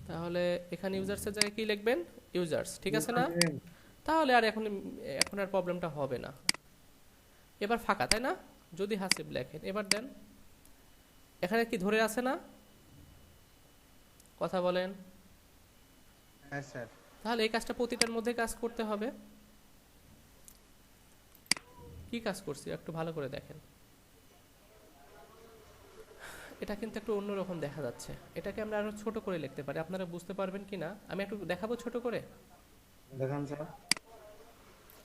তাহলে এখানে ইউজার্সের জায়গায় কি লিখবেন, ইউজার্স, ঠিক আছে না। তাহলে আর এখন আর প্রবলেমটা হবে না। এবার ফাঁকা তাই না, যদি হাসিব লেখেন, এবার দেন, এখানে কি ধরে আছে না, কথা বলেন। হ্যাঁ স্যার। তাহলে এই কাজটা প্রতিটার মধ্যে কাজ করতে হবে। কি কাজ করছি একটু ভালো করে দেখেন, এটা কিন্তু একটু অন্যরকম দেখা যাচ্ছে, এটাকে আমরা আরো ছোট করে লিখতে পারি, আপনারা বুঝতে পারবেন কিনা আমি একটু দেখাবো ছোট করে। দেখান স্যার।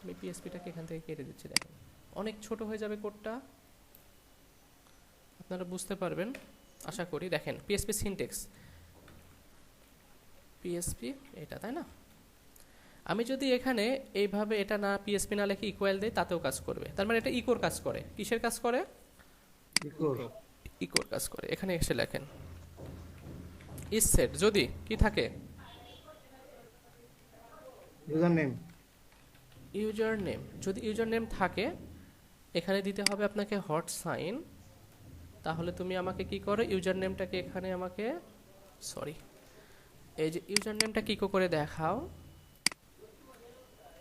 আমি পিএসপিটাকে এখান থেকে কেটে দিচ্ছি, দেখেন অনেক ছোট হয়ে যাবে কোডটা, আপনারা বুঝতে পারবেন আশা করি। দেখেন পিএসপি সিনট্যাক্স, পিএসপি এটা তাই না, আমি যদি এখানে এইভাবে এটা না পিএসপি না লিখে ইকুয়াল দেই তাতেও কাজ করবে, তার মানে এটা ইকোর কাজ করে, কিসের কাজ করে, ইকোর কাজ করে। এখানে এসে লেখেন ইজ সেট, যদি কি থাকে, ইউজার নেম। ইউজার নেম, যদি ইউজার নেম থাকে এখানে দিতে হবে আপনাকে হট সাইন। তাহলে তুমি আমাকে কি করো, ইউজার নেমটাকে এখানে আমাকে সরি এই যে ইউজার নেমটা কি করে দেখাও,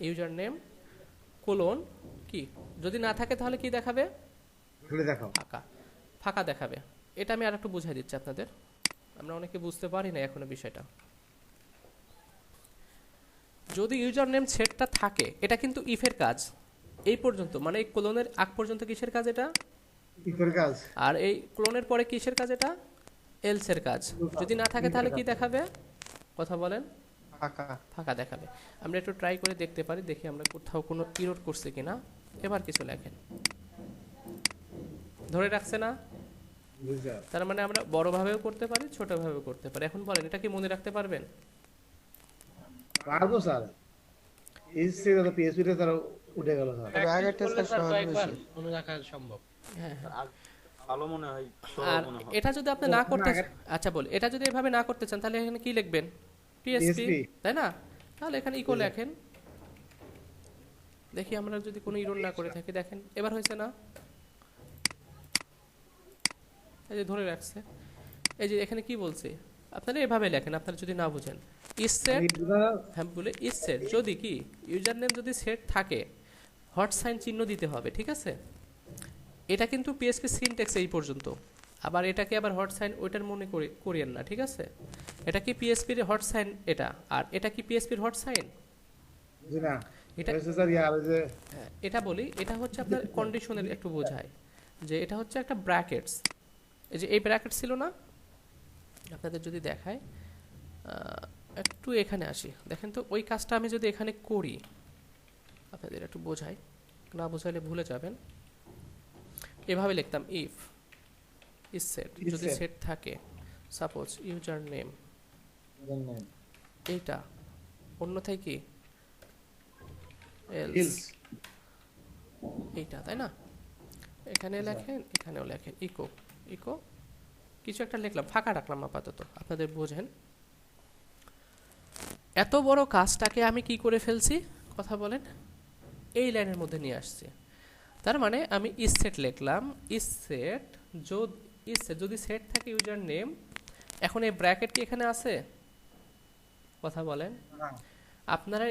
ইউজার নেম কোলন কি, যদি না থাকে তাহলে কি দেখাবে, খুলে দেখাও, ফাঁকা, ফাঁকা দেখাবে। এটা আমি আর একটু বুঝাই দিচ্ছি আপনাদের, আমরা অনেকে বুঝতে পারি না এখনো বিষয়টা। যদি ইউজার নেম সেটটা থাকে, এটা কিন্তু ইফের কাজ এই পর্যন্ত, মানে এই কোলনের আগ পর্যন্ত কিসের কাজ এটা, ইফের কাজ। আর এই কোলনের পরে কিসের কাজ এটা, এলস এর কাজ। যদি না থাকে তাহলে কি দেখাবে, কথা বলেন, ফাঁকা। ফাঁকা দেখাবে। আমরা একটু ট্রাই করে দেখতে পারি, দেখি আমরা কোথাও কোনো ইরর করছে কিনা। এবার কিছু লেখেন, ধরে রাখছে না, তার মানে আমরা বড়ভাবেও করতে পারি ছোটভাবেও করতে পারি। এখন বলেন এটা কি মনে রাখতে পারবেন? পারবো স্যার, এই সিরিয়াল পিএসপি তে তার উঠে গেল স্যার। তবে আগেরটা স্যার সহজ বেশি। মনে রাখা সম্ভব। হ্যাঁ ভালো মনে হয়, আর এটা যদি আপনি না করতে, আচ্ছা বলি, এটা যদি এভাবে না করতে চান তাহলে এখানে কি লিখবেন, পিএসপি, তাই না? তাহলে এখানে ইকো লেখেন, দেখি আমরা যদি কোনো ইরর না করে থাকি, দেখেন এবার হয়েছে না, এই যে ধরে রাখছে। এই যে এখানে কি বলছে, আপনারা এভাবে লেখেন আপনারা যদি না বুঝেন। ইজ সেট, হ্যাঁ বলে ইজ সেট, যদি কি ইউজার নেম যদি সেট থাকে হট সাইন চিহ্ন দিতে হবে, ঠিক আছে? এটা কিন্তু পিএসপি সিনট্যাক্স এই পর্যন্ত, আবার এটাকে আবার হট সাইন ওইটার মনে করিয়েন না, ঠিক আছে? এটা কি পিএসপির হট সাইন এটা, আর এটা কি পিএসপির হট সাইন? জি না, এটা স্যার ইয়ার যে এটা বলি, এটা হচ্ছে আপনার কন্ডিশনের একটু বোঝায় যে এটা হচ্ছে একটা ব্র্যাকেটস। এই যে এই ব্র্যাকেট ছিল না, আপনাদের যদি দেখায়, একটু এখানে আসি, দেখেন তো ওই কাজটা আমি যদি এখানে করি, আপনাদের একটু বোঝাই, না বোঝাইলে ভুলে যাবেন। এভাবে লিখতাম ইফ ইজ সেট, যদি সেট থাকে, সাপোজ ইউজার নেম এইটা, অন্যথায় কি এলস এইটা, তাই না? এখানে লেখেন, এখানেও লেখেন ইকো, ইকো কিছু একটা লিখলাম, ফাঁকা রাখলাম আপাতত, আপনাদের বোঝেন। এত বড় কাজটাকে আমি কি করে ফেলছি, কথা বলেন, এই লাইনের মধ্যে নিয়ে আসছি। তার মানে আমি ইজ সেট লিখলাম, ইজ সেট যদি সেট থাকে ইউজার নেম, এখন এই ব্র্যাকেট কি এখানে আছে, কথা বলেন। আপনারা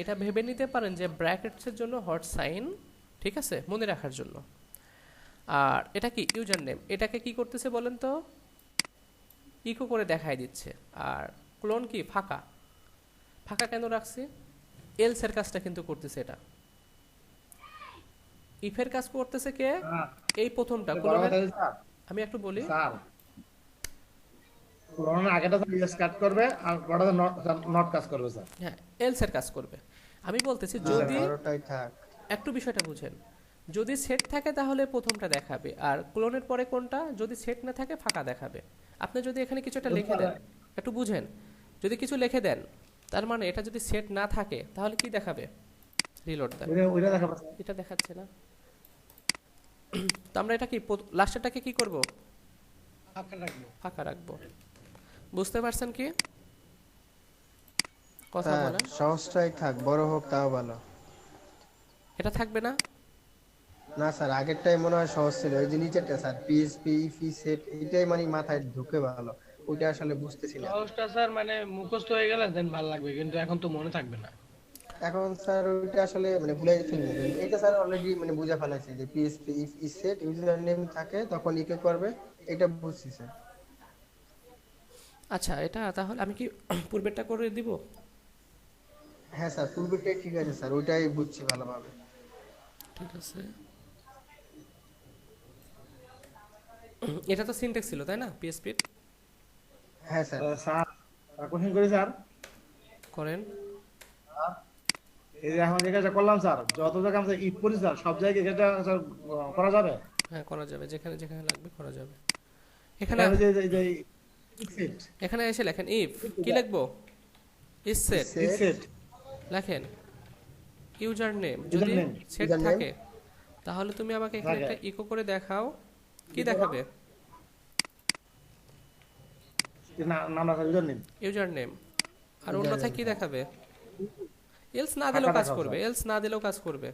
এটা ভেবে নিতে পারেন যে ব্র্যাকেটসের জন্য হট সাইন, ঠিক আছে, মনে রাখার জন্য। আর এটা কি ইউজার নেম, এটাকে কি করতেছে বলেন তো, ইকো করে দেখাই দিচ্ছে। আর ক্লোন কি, ফাঁকা, ফাঁকা কেন রাখছি, এলস এর কাজটা কিন্তু করতেছে এটা, ইফের কাজ করতেছে কে, এই প্রথমটা ক্লোনের। আমি একটু বলি, স্যার ক্লোনের আগেটা ইএস কাট করবে আর পরেরটা নট কাজ করবে স্যার। হ্যাঁ এলস এর কাজ করবে। আমি বলতেছি যদি একটু বিষয়টা বুঝেন, যদি সেট থাকে তাহলে প্রথমটা দেখাবে, আর ক্লোনের পরে কোনটা, যদি সেট না থাকে ফাঁকা দেখাবে। আপনি যদি এখানে কিছু একটা লিখে দেন, একটু বুঝেন, যদি কিছু লিখে দেন তার মানে এটা যদি সেট না থাকে তাহলে কি দেখাবে, রিলোড দেন, ওইটা দেখাবে, এটা দেখাচ্ছে না। তো আমরা এটা কি লাস্টেরটাকে কি করব, ফাঁকা রাখবো। বুঝতে পারছেন কি কথা বলা, সহজটাই থাক, বড় হোক তাও ভালো। এটা থাকবে না, না স্যার আগেরটাই মনে হয় সহজ ছিল, ওই যে নিচেরটা স্যার পিএসপি ইফি সেট, এটাই মানে মাথায় ঢুকে ভালো, ওইটা আসলে বুঝতেছি না। সহজটা স্যার মানে মুখস্থ হয়ে গেলে দেন ভালো লাগবে, কিন্তু এখন তো মনে থাকবে না। এখন স্যার ওইটা আসলে মানে ভুলে ফেলবো, এটা স্যার অলরেডি মানে বুঝা ফেলাইছে যে PSP if is set user name থাকে তখন ইকে করবে, এটা বুঝছি স্যার। আচ্ছা এটা তাহলে আমি কি পূর্বেরটা করে দিব? হ্যাঁ স্যার পূর্বেরটাই ঠিক আছে স্যার, ওইটাই বুঝছি ভালোভাবে। ঠিক আছে, এটা তো সিনট্যাক্স ছিল তাই না পিএসপি? হ্যাঁ স্যার। স্যার কোশ্চেন করি স্যার, করেন। এই যে এখন যে কাজটা করলাম স্যার, যত জায়গায় আমরা ইফ করি স্যার সব জায়গায় এটা স্যার করা যাবে? হ্যাঁ করা যাবে, যেখানে যেখানে লাগবে করা যাবে। এখানে এখানে এসে লেখেন ইফ, কি লিখবো, ইজ সেট লেখেন, ইউজার নেম যদি সেট থাকে তাহলে তুমি আমাকে এখানে একটা ইকো করে দেখাও, কি দেখাবে, নাম রাখা ইউজার নেম, ইউজার নেম, আর অন্যথায় কি দেখাবে, এলস না দিলেও ফাঁকা কাজ থাকা করবে, স্যার। এলস না দিলেও কাজ করবে,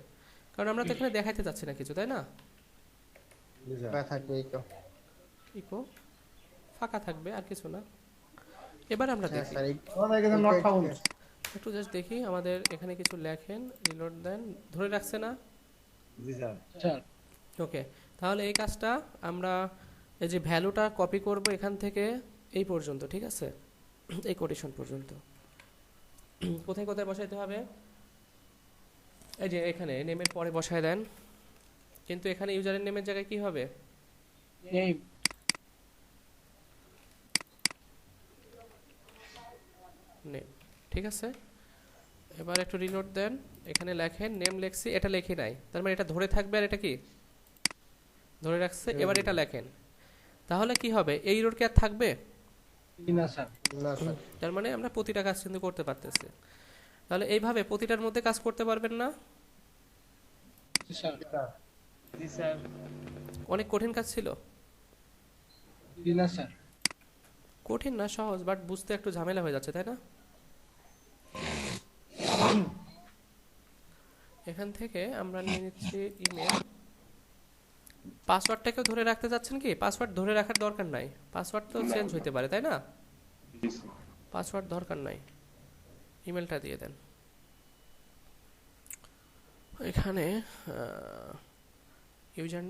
কারণ আমরা তো এখানে দেখাইতে চাচ্ছি না কিছু, তাই না? জি স্যার। বা থাকবে ইকো। ইকো ফাঁকা থাকবে আর কিছু না। এবার আমরা হ্যাঁ দেখি স্যার আমাদের এখানে নট ফাউন্ড। একটু জাস্ট দেখি আমাদের এখানে কিছু লেখেন, রিলোড দেন, ধরে রাখছে না? জি স্যার। ওকে, তাহলে এই কাজটা আমরা এই যে ভ্যালুটা কপি করব এখান থেকে এই পর্যন্ত, ঠিক আছে, এই কোটেশন পর্যন্ত। কোথায় কোথায় বসাইতে হবে? এই যে এখানে নেমের পরে বসায় দেন, কিন্তু এখানে ইউজারের নেমের জায়গায় কি হবে? নেম, ঠিক আছে। এবার একটু রিলোড দেন, এখানে লেখেন নেম লেখছি, এটা লেখি নাই, তার মানে এটা ধরে থাকবে আর এটা কি ধরে রাখছে। এবার এটা লেখেন, তাহলে কি হবে? এই রোড কি আর থাকবে? না স্যার। না স্যার। তার মানে আমরা প্রতিটা কাজ কিন্তু করতে পারতেছি। তাহলে এইভাবে প্রতিটার মধ্যে কাজ করতে পারবেন না? অনেক কঠিন কাজ ছিল? না স্যার। কঠিন না, সহজ, বাট বুঝতে একটু ঝামেলা হয়ে যাচ্ছে, তাই না? এখান থেকে আমরা নিয়ে নিচ্ছি ইমেল। পাসওয়ার্ডটাকেও ধরে রাখতে চাচ্ছেন কি? পাসওয়ার্ড ধরে রাখার দরকার নাই, পাসওয়ার্ড তো চেঞ্জ হইতে পারে, তাই না? পাসওয়ার্ড দরকার নাই, ইমেলটা দিয়ে দেন। এখানে ইউজার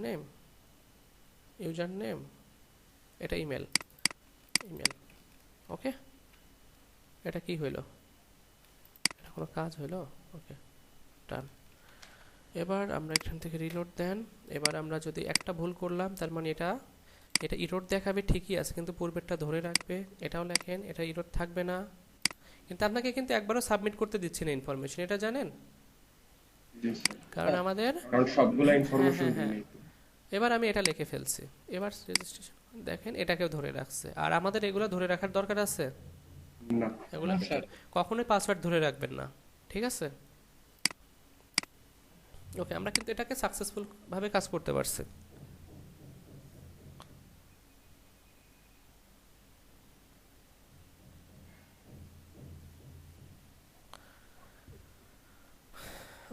নেম, এটা ইমেল, ওকে। এটা কি হইলো? এটা কোনো কাজ হইলো? ওকে, ডান। এবার আমরা এখান থেকে রিলোড দেন। এবার আমরা যদি একটা ভুল করলাম, তার মানে এটা ইরোড দেখাবে ঠিকই আছে, কিন্তু পূর্বেরটা ধরে রাখবে। এটাও লেখেন, এটা ইরোড থাকবে না, কিন্তু আপনাকে কিন্তু একবারও সাবমিট করতে দিচ্ছি না ইনফরমেশন, এটা জানেন? কারণ আমাদের সবগুলা ইনফরমেশন হ্যাঁ। এবার আমি এটা লিখে ফেলছি, এবার রেজিস্ট্রেশন দেখেন, এটাকেও ধরে রাখছে। আর আমাদের এগুলো ধরে রাখার দরকার আছে না, এগুলো কখনোই পাসওয়ার্ড ধরে রাখবেন না, ঠিক আছে? ওকে, আমরা কিন্তু এটাকে সাকসেসফুল ভাবে কাজ করতে পারছি।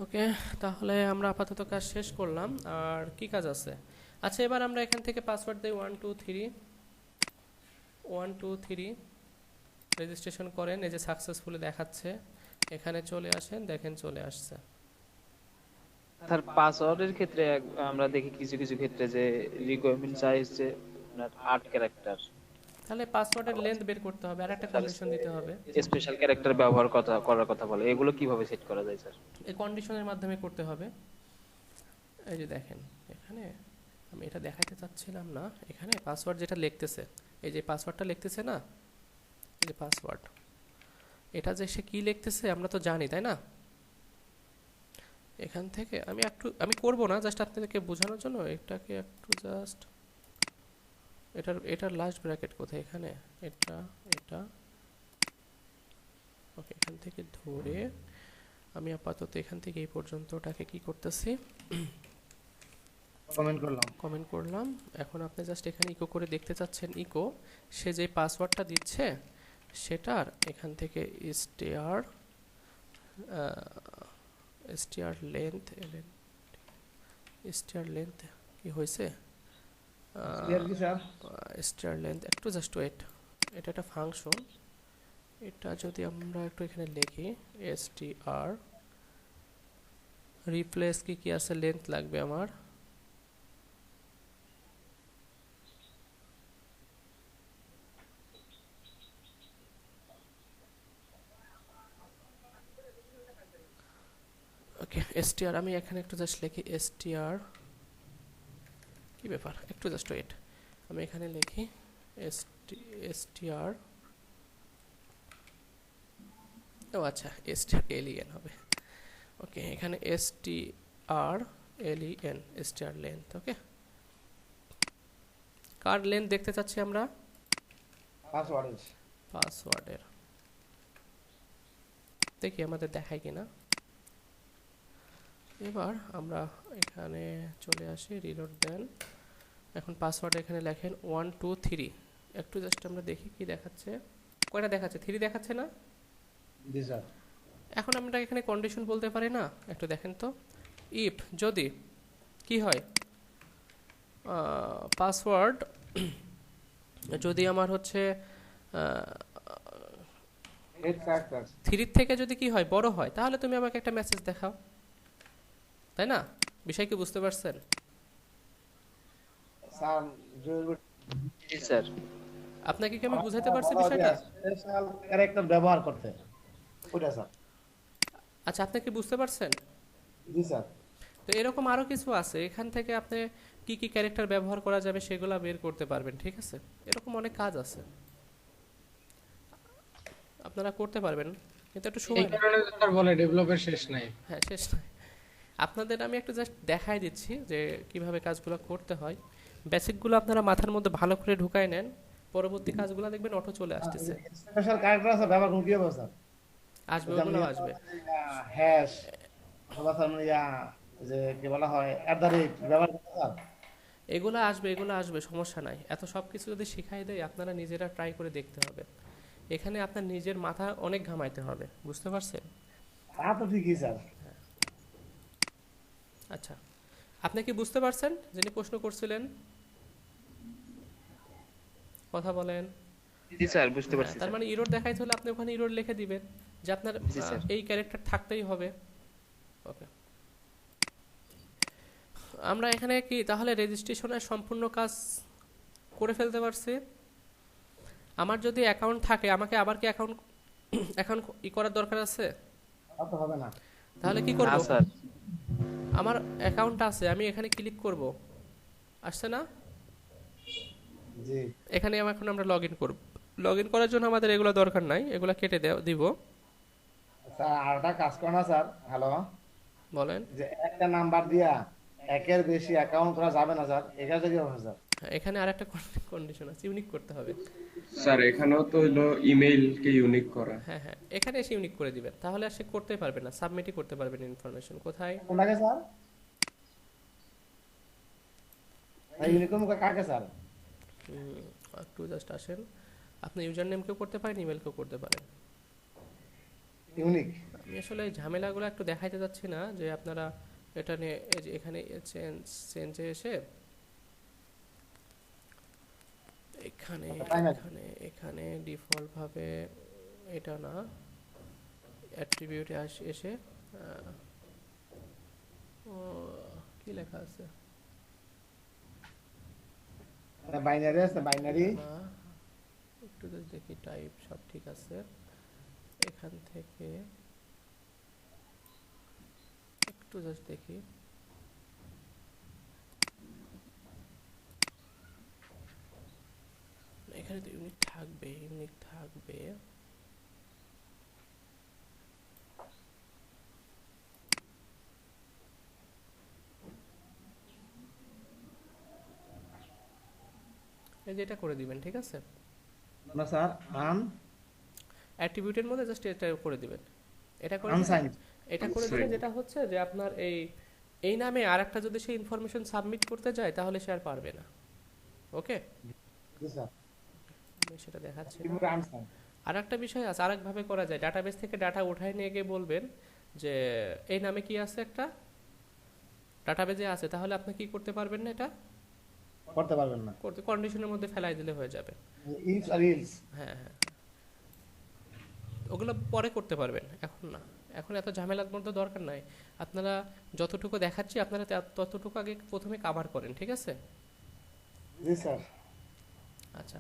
ওকে, তাহলে আমরা আপাতত কাজ শেষ করলাম। আর কি কাজ আছে? আচ্ছা, এবার আমরা এখান থেকে পাসওয়ার্ড দিই 1 2 3 রেজিস্ট্রেশন করেন। এই যে সাকসেসফুলি দেখাচ্ছে, এখানে চলে আসেন, দেখেন চলে আসছে। স্যার পাসওয়ার্ডের ক্ষেত্রে আমরা দেখি কিছু কিছু ক্ষেত্রে যে রিকোয়ারমেন্ট চাই হচ্ছে আপনার 8 ক্যারেক্টার, তাহলে পাসওয়ার্ডের লেন্থ বের করতে হবে, আর একটা কন্ডিশন দিতে হবে। স্পেশাল ক্যারেক্টার ব্যবহার করার কথা বলে, এগুলো কিভাবে সেট করা যায় স্যার? এই কন্ডিশনের মাধ্যমে করতে হবে। এই যে দেখেন, এখানে আমি এটা দেখাতে চাচ্ছিলাম না, এখানে পাসওয়ার্ড যেটা লিখতেছে, এই যে পাসওয়ার্ডটা লিখতেছে না, এই যে পাসওয়ার্ড, এটা যে সে কি লিখতেছে আমরা তো জানি, তাই না? এখান থেকে আমি করব না, জাস্ট আপনাদেরকে বোঝানোর জন্য এটাকে একটু জাস্ট এটার লাস্ট ব্র্যাকেট কোথায়? এখানে এটা ওকে, এখান থেকে ধরে আমি আপাতত এখান থেকে এই পর্যন্তটাকে কি করতেছি, কমেন্ট করলাম। এখন আপনি জাস্ট এখানে ইকো করে দেখতে চাচ্ছেন, ইকো সে যে পাসওয়ার্ডটা দিচ্ছে সেটার এখান থেকে str লেন্থ কি হয়েছে? str লেন্থ একটু জাস্ট ওয়েট, এটা একটা ফাংশন, এটা যদি আমরা একটু এখানে লিখি str রিপ্লেস কি আছে, লেন্থ লাগবে আমার, ওকে str আমি এখানে একটু জাস্ট লিখি str, কি ব্যাপার, একটু জাস্ট ওয়েট, আমি এখানে লিখি str, ও আচ্ছা str len হবে, ওকে, এখানে str লেন্থ, ওকে। কার লেন্থ দেখতে চাচ্ছি আমরা? পাসওয়ার্ডের, দেখি আমাদের দেখায় কিনা। এবার আমরা এখানে চলে আসি, রিলোড দেন। এখন পাসওয়ার্ড এখানে লেখেন 1 2 3, একটু জাস্ট আমরা দেখি কি দেখাচ্ছে, কয়টা দেখাচ্ছে? 3 দেখাচ্ছে না? জি স্যার। এখন আমরা এখানে কন্ডিশন বলতে পারি না, একটু দেখেন তো। ইফ যদি কি হয়, পাসওয়ার্ড যদি আমার হচ্ছে 8 characters 3 থেকে যদি কি হয় বড় হয়, তাহলে তুমি আমাকে একটা মেসেজ দেখাও, তাই না? বিষয় কি বুঝতে পারছেন? স্যার জি স্যার। আপনাকে কি আমি বুঝাতে পারছি বিষয়টা? স্পেশাল ক্যারেক্টার ব্যবহার করতে ওটা স্যার। আচ্ছা, আপনি কি বুঝতে পারছেন? জি স্যার। তো এরকম আরো কিছু আছে, এখান থেকে আপনি কি কি ক্যারেক্টার ব্যবহার করা যাবে সেগুলা বের করতে পারবেন, ঠিক আছে? এরকম অনেক কাজ আছে, আপনারা করতে পারবেন, কিন্তু একটু এই সময় লাগে। কারণে স্যার বলে ডেভেলপের শেষ নাই। হ্যাঁ, শেষ নয়। আপনাদের আমি একটু জাস্ট দেখাই দিচ্ছি যে কিভাবে কাজগুলো করতে হয়। বেসিকগুলো আপনারা মাথার মধ্যে ভালো করে ঢুকাই নেন, পরবর্তী কাজগুলো দেখবেন অটো চলে আসতেছে। স্পেশাল ক্যারেক্টার আছে ব্যবহার করতে হবে স্যার। আসবে, ওগুলো আসবে। হ্যাশ অথবা স্যার মানে যে কি বলা হয় ব্যবহার করতে স্যার। এগুলো আসবে, এগুলো আসবে, সমস্যা নাই। এত সব কিছু যদি শিখাই দেয়, আপনারা নিজেরা ট্রাই করে দেখতে হবে। এখানে আপনার নিজের মাথা অনেক ঘামাইতে হবে, বুঝতে পারছেন? তা তো ঠিকই স্যার। আচ্ছা, আপনি কি বুঝতে পারছেন যিনি প্রশ্ন করছিলেন? কথা বলেন। জি স্যার, বুঝতে পারছি তার মানে ইরোর দেখাইতে হলে আপনি ওখানে ইরোর লিখে দিবেন যে আপনার জি স্যার। এই ক্যারেক্টার থাকতেই হবে। ওকে, আমরা এখানে কি তাহলে রেজিস্ট্রেশনের সম্পূর্ণ কাজ করে ফেলতে পারছি। আমার যদি অ্যাকাউন্ট থাকে, আমাকে আবার কি অ্যাকাউন্ট এখন ই করার দরকার আছে? তা তো হবে না। তাহলে কি করব? না স্যার। আমার অ্যাকাউন্ট আছে, আমি এখানে ক্লিক করব, আসছে না? জি। এখানে এখন আমরা লগ ইন করব। লগ ইন করার জন্য আমাদের এগুলো দরকার নাই, এগুলো কেটে দিব। স্যার আরেকটা কাজ করো না স্যার। হ্যালো, বলেন। যে একটা নাম্বার দিয়া একের বেশি অ্যাকাউন্ট করা যাবে না স্যার, এটা কি হবে স্যার? হ্যাঁ, এখানে আরেকটা কন্ডিশন আছে, ইউনিক করতে হবে। স্যার এখানেও তো হলো ইমেইলকে ইউনিক করা। হ্যাঁ হ্যাঁ, এখানে এসে ইউনিক করে দিবেন, তাহলে আর সে করতেই পারবে না, সাবমিটই করতে পারবেন ইনফরমেশন। কোথায়? কোনটাকে স্যার? ইউনিকর্ন কাকে স্যার? একটু জাস্ট আসেন। আপনি ইউজার নেমকেও করতে পারেন, ইমেলকেও করতে পারেন। ইউনিক। আমি আসলে এই ঝামেলাগুলো একটু দেখাইতে যাচ্ছি না, যে আপনারা এটা নিয়ে এই যে এখানে চেঞ্জে এসে এখানে এখানে এখানে ডিফল্ট ভাবে এটা না, অ্যাট্রিবিউটে এসে কি লেখা আছে, বাইনারি আছে, বাইনারি। না একটু যদি দেখি, টাইপ সব ঠিক আছে। এখান থেকে একটু জাস্ট দেখি, এখানে তো ইউনিক থাকবে, ইউনিক থাকবে। এই যে এটা করে দিবেন, ঠিক আছে? না স্যার, অ্যাট্রিবিউটের মধ্যে জাস্ট এটা করে দিবেন, এটা করে আনসাইন। এটা করে দিলে যেটা হচ্ছে যে আপনার এই নামে আরেকটা যদি সে ইনফরমেশন সাবমিট করতে যায়, তাহলে সে আর পারবে না। ওকে, জি স্যার। আমি সেটা দেখাচ্ছি। কিভাবে আনসাইন? আরেকটা বিষয় আছে, আরেকভাবে করা যায়। ডাটাবেস থেকে ডাটা উঠায় নিয়ে গিয়ে বলবেন যে এই নামে কি আছে, একটা ডাটাবেজে আছে, তাহলে আপনি কি করতে পারবেন না, এটা করতে পারবেন না। করতে কন্ডিশনের মধ্যে ফেলাই দিলে হয়ে যাবে। ইফস আর ইলস। হ্যাঁ হ্যাঁ, ওগুলো পরে করতে পারবেন, এখন না। এখন এত ঝামেলার মধ্যে দরকার নাই। আপনারা যতটুকু দেখাচ্ছি, আপনারা ততটুকু আগে প্রথমে কভার করেন, ঠিক আছে? জি স্যার। আচ্ছা,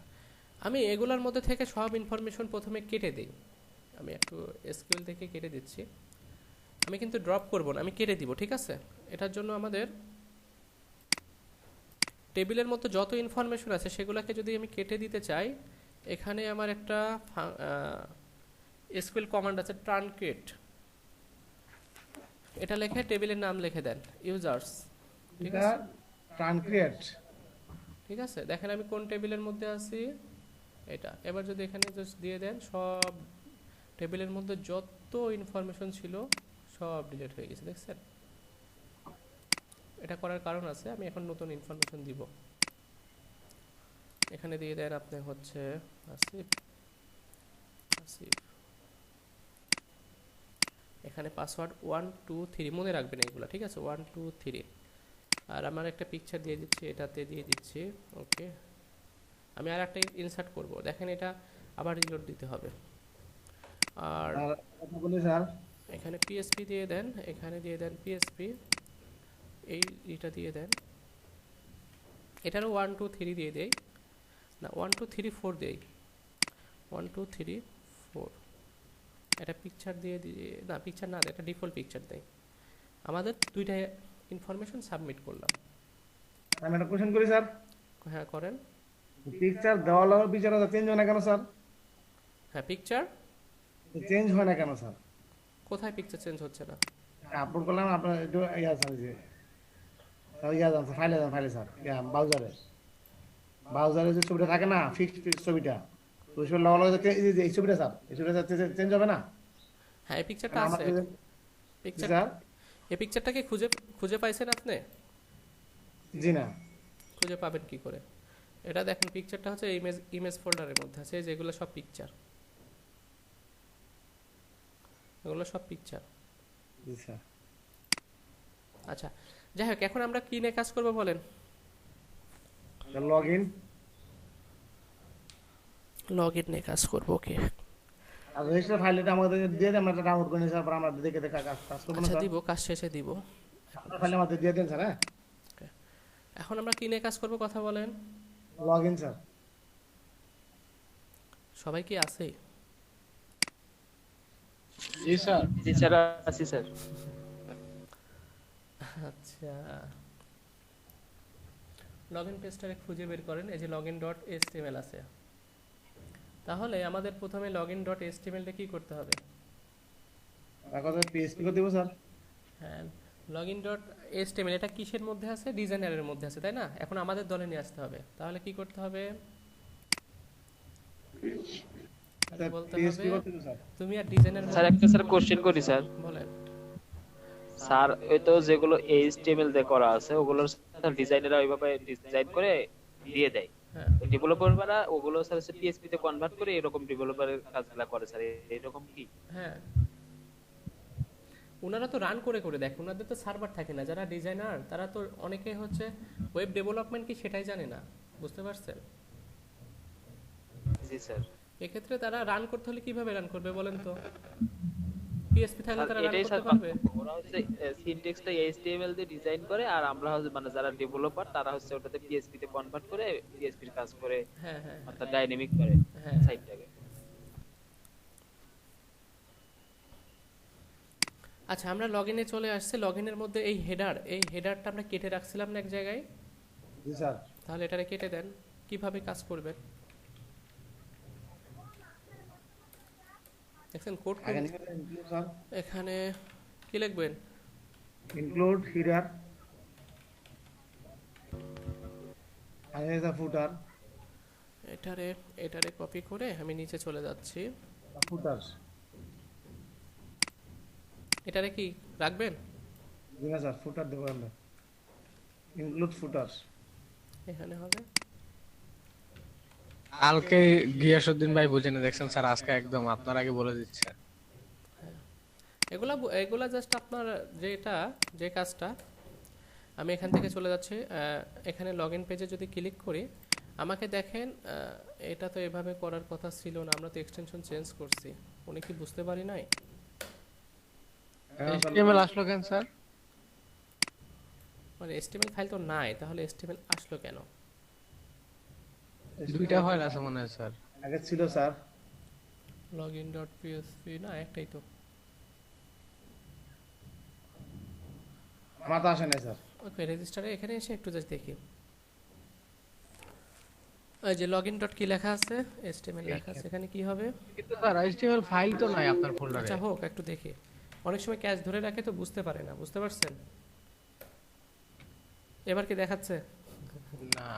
আমি এগুলোর মধ্যে থেকে সব ইনফরমেশন প্রথমে কেটে দিই। আমি একটু এসকিউএল থেকে কেটে দিচ্ছি। আমি কিন্তু ড্রপ করব না, আমি কেটে দিব, ঠিক আছে? এটার জন্য আমাদের টেবিলের মধ্যে যত ইনফরমেশন আছে সেগুলোকে যদি আমি কেটে দিতে চাই, এখানে আমার একটা এসকিউএল কমান্ড আছে, ট্রানকেট। এটা লিখে টেবিলের নাম লিখে দেন, ইউজার্স, ঠিক আছে? ট্রানক্রিয়েট। ঠিক আছে, দেখেন আমি কোন টেবিলের মধ্যে আছি, এটা। এবার যদি এখানে জাস্ট দিয়ে দেন, সব টেবিলের মধ্যে যত ইনফরমেশন ছিল সব ডিলিট হয়ে গেছে, দেখছেন? এটা করার কারণ আছে, আমি এখন নতুন ইনফরমেশন দিব। এখানে দিয়ে দেন আপনি হচ্ছে আসিফ, আসিফ। এখানে পাসওয়ার্ড 1 2 3 মনে রাখবেন এগুলো, ঠিক আছে? 1 2 3। আর আমার একটা পিকচার দিয়ে দিচ্ছি, এটাতে দিয়ে দিচ্ছি। ওকে, আমি আর একটা ইনসার্ট করব, দেখেন এটা আবার রিলোড দিতে হবে। আর কথা বলি স্যার, এখানে পিএসপি দিয়ে দেন, এখানে দিয়ে দেন পিএসপি, এইটা দিয়ে দেন, এটারও 1 2 3 দিয়ে দেই, না 1 2 3 4 দেই, 1 2 3 4। এটা পিকচার দিয়ে না পিকচার না, এটা ডিফল্ট পিকচার দেই। আমাদের দুইটা ইনফরমেশন সাবমিট করলাম। আমি একটা কোশ্চেন করি স্যার। হ্যাঁ করেন। পিকচার দেওয়ার পিকচারটা চেঞ্জ হয় না কেন স্যার? হ্যাঁ পিকচার চেঞ্জ হয় না কেন স্যার? কোথায় পিকচার চেঞ্জ হচ্ছে না? আপলোড করলাম আপনার একটু ইয়া স্যার, যে ইয়া যান ফাইলে যান, ফাইলে স্যার, ইয়া ব্রাউজারে যে ছবিটা থাকে না, ফিক্সড ছবিটা, ওই ছবি লওয়া এই ছবিটা স্যার, এই ছবিটা চেঞ্জ হবে না? হ্যাঁ এই পিকচারটা আছে। পিকচার স্যার এই পিকচারটাকে খুঁজে পাইছেন আপনি? জি না। খুঁজে পাবেন কি করে? এটা দেখেন পিকচারটা হচ্ছে ইমেজ ফোল্ডারের মধ্যে আছে, যেগুলো সব পিকচার, এগুলো সব পিকচার। জি স্যার। আচ্ছা যাই হোক, এখন আমরা কি নিয়ে কাজ করব বলেন? লগইন নিয়ে কাজ করব। ওকে, আর রেজিস্টার ফাইলটা আমাদের দিয়ে দেন, আমরা ডাউনলোড করে নিই স্যার, আমরা দেখে দেখে কাজ করব না আচ্ছা স্যার। দিব, কাজ শেষে দিব। আপনার ফাইল আমাদের দিয়ে দেন স্যার। হ্যাঁ এখন আমরা কি নিয়ে কাজ করব কথা বলেন? Login sir. সবাই কি আছে? জি স্যার। জি স্যার আছি স্যার। আচ্ছা লগইন পেজটারে খুঁজে বের করেন, এই যে login.html আছে। তাহলে আমাদের প্রথমে login.html টা কি করতে হবে? তারপর পিএসপি করে দেব স্যার। হ্যাঁ login.html এটা কিসের মধ্যে আছে? ডিজাইনারের মধ্যে আছে, তাই না? এখন আমাদের দলে নিয়ে আসতে হবে। তাহলে কি করতে হবে? বলতে পিএসপি হবে করতে দেব স্যার। তুমি আর ডিজাইনার স্যার একটা স্যার কোশ্চেন করি স্যার। বলেন। স্যার ওই তো যেগুলো HTML দিয়ে করা আছে ওগুলোর স্যার ডিজাইনাররা ওইভাবে ডিজাইন করে দিয়ে দেয়। হ্যাঁ ডেভেলপাররা ওগুলো স্যার PHP তে কনভার্ট করে এরকম ডেভেলপারের কাজগুলো করে স্যার, এরকম কি? হ্যাঁ ওনারা তো রান করে করে দেখে, ওনাদের তো সার্ভার থাকে না। যারা ডিজাইনার তারা তো অনেকে হচ্ছে ওয়েব ডেভেলপমেন্ট কি সেটাই জানে না, বুঝতে পারছেন? জি স্যার। এক্ষেত্রে তারা রান করতে হলে কিভাবে রান করবে বলেন তো? পিএসপি থাকলে তারা রান এটাই করতে স্যার পারবে? ওরা হচ্ছে সিনট্যাক্সটা HTML দিয়ে ডিজাইন করে, আর আমরা হচ্ছে মানে যারা ডেভেলপার তারা হচ্ছে ওটাতে PHP তে কনভার্ট করে PHP এর কাজ করে, হ্যাঁ হ্যাঁ অর্থাৎ ডাইনামিক করে হ্যাঁ। সাইটটাকে। আচ্ছা আমরা লগইনে চলে আসছে। লগইনের মধ্যে এই হেডারটা আমরা কেটে রাখছিলাম না এক জায়গায়? জি স্যার। তাহলে এটারে কেটে দেন। কিভাবে কাজ করবেন দেখেন? কোড এখানে কি লিখবেন? Include header and the footer. এটারে কপি করে আমি নিচে চলে যাচ্ছি। footers এটারে কি রাখবেন? জি না স্যার, ফুটার দেব আমরা। ইনক্লুড ফুটার্স এখানে হবে। কালকে গিয়াসউদ্দিন ভাই বুঝে না দেখছেন স্যার, আজকে একদম আপনার আগে বলে দিচ্ছে। এগুলা জাস্ট আপনার যে কাজটা আমি এখান থেকে চলে যাচ্ছি। এখানে লগইন পেজে যদি ক্লিক করি, আমাকে দেখেন এটা তো এভাবে করার কথা ছিল না, আমরা তো এক্সটেনশন চেঞ্জ করছি। উনি কি বুঝতে পারি নাই? HTML আসলো কেন স্যার? মানে HTML ফাইল তো নাই, তাহলে HTML আসলো কেন? দুইটা ফাইল আছে মনে হয় স্যার। আগে ছিল স্যার login.php, না একটাই তো। আমার তো আসে না স্যার। ওকে রেজিস্টারে এখানে এসে একটু জাস্ট দেখি। এই যে লগইন ডট কি লেখা আছে, HTML লেখা আছে, এখানে কি হবে? কিন্তু স্যার HTML ফাইল তো নাই আপনার ফোল্ডারে। আচ্ছা হোক, একটু দেখি। অনেক সময় ক্যাচ ধরে রাখে তো বুঝতে পারে না, বুঝতে পারছেন? এবার কি দেখাচ্ছে? না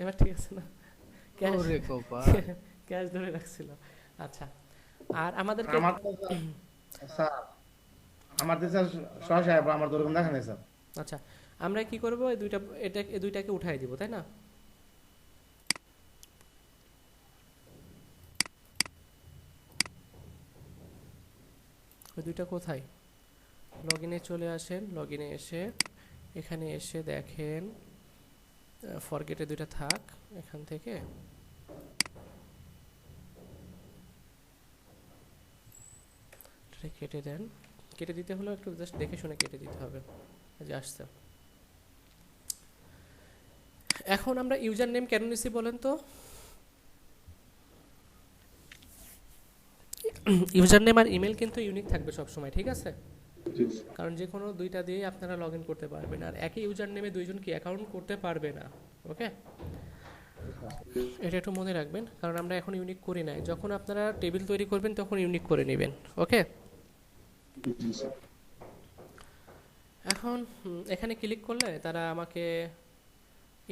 এবার ঠিক আছে না? ওরে কোপা ক্যাচ ধরে রাখছিল। আচ্ছা আর আমাদের স্যার আমার তো স্যার সহজ আমার তো এরকম দেখা নেই স্যার। আচ্ছা আমরা কি করব, এই দুইটাকে উঠাই দিব, তাই না? ওই দুইটা কোথায়? লগ ইনে চলে আসেন, লগ ইনে এসে এখানে এসে দেখেন ফরগেটে দুইটা থাক, এখান থেকে কেটে দেন। কেটে দিতে হলে একটু জাস্ট দেখে শুনে কেটে দিতে হবে। যে আসছে। এখন আমরা ইউজার নেম কেন নিছি বলেন তো? ইউজার নেম আর ইমেল কিন্তু ইউনিক থাকবে সব সময়, ঠিক আছে? কারণ যে কোনো দুইটা দিয়ে আপনারা লগ ইন করতে পারবেন, আর একই ইউজার নেমে দুইজন কি অ্যাকাউন্ট করতে পারবে না। ওকে, এটা একটু মনে রাখবেন, কারণ আমরা এখন ইউনিক করি নাই। যখন আপনারা টেবিল তৈরি করবেন তখন ইউনিক করে নেবেন। ওকে, এখন এখানে ক্লিক করলে তারা আমাকে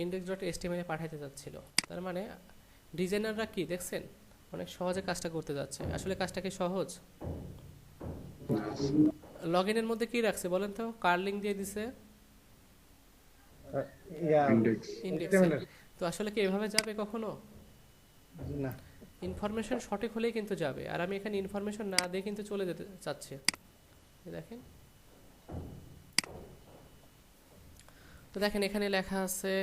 index.html এ পাঠাতে যাচ্ছিল। তার মানে ডিজাইনাররা কি দেখছেন অনেক সহজে কাজটা করতে যাচ্ছে। আসলে কাজটা কি সহজ? লগ ইনের মধ্যে কি রাখছে বলেন তো? কার্লিং দিয়ে দিছে ইন্ডেক্স। তো আসলে কি এভাবে যাবে কখনো? না, ইনফরমেশন সঠিক হলেই কিন্তু যাবে, আর আমি এখানে ইনফরমেশন না দিয়ে কিন্তু চলে যেতে চাচ্ছি। দেখেন, তো দেখেন এখানে লেখা আছে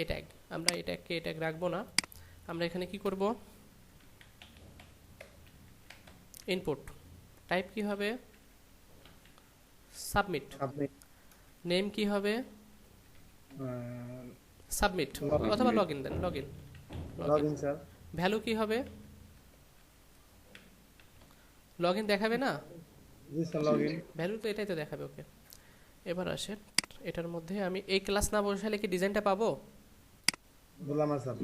এই ট্যাগ। আমরা এই ট্যাগকে এই ট্যাগ রাখবো না। আমরা এখানে কি করব? ইনপুট টাইপ কি হবে? সাবমিট। নেম কি হবে? সাবমিট অথবা লগইন দেন, লগইন। Login sir. ভ্যালু কি হবে? লগইন দেখাবে না? জি স্যার, লগইন। ভ্যালু তো এটাই তো দেখাবে। ওকে, এবার আসেন এটার মধ্যে আমি এই ক্লাস না বসালে কি ডিজাইনটা পাবো? বললাম না স্যার।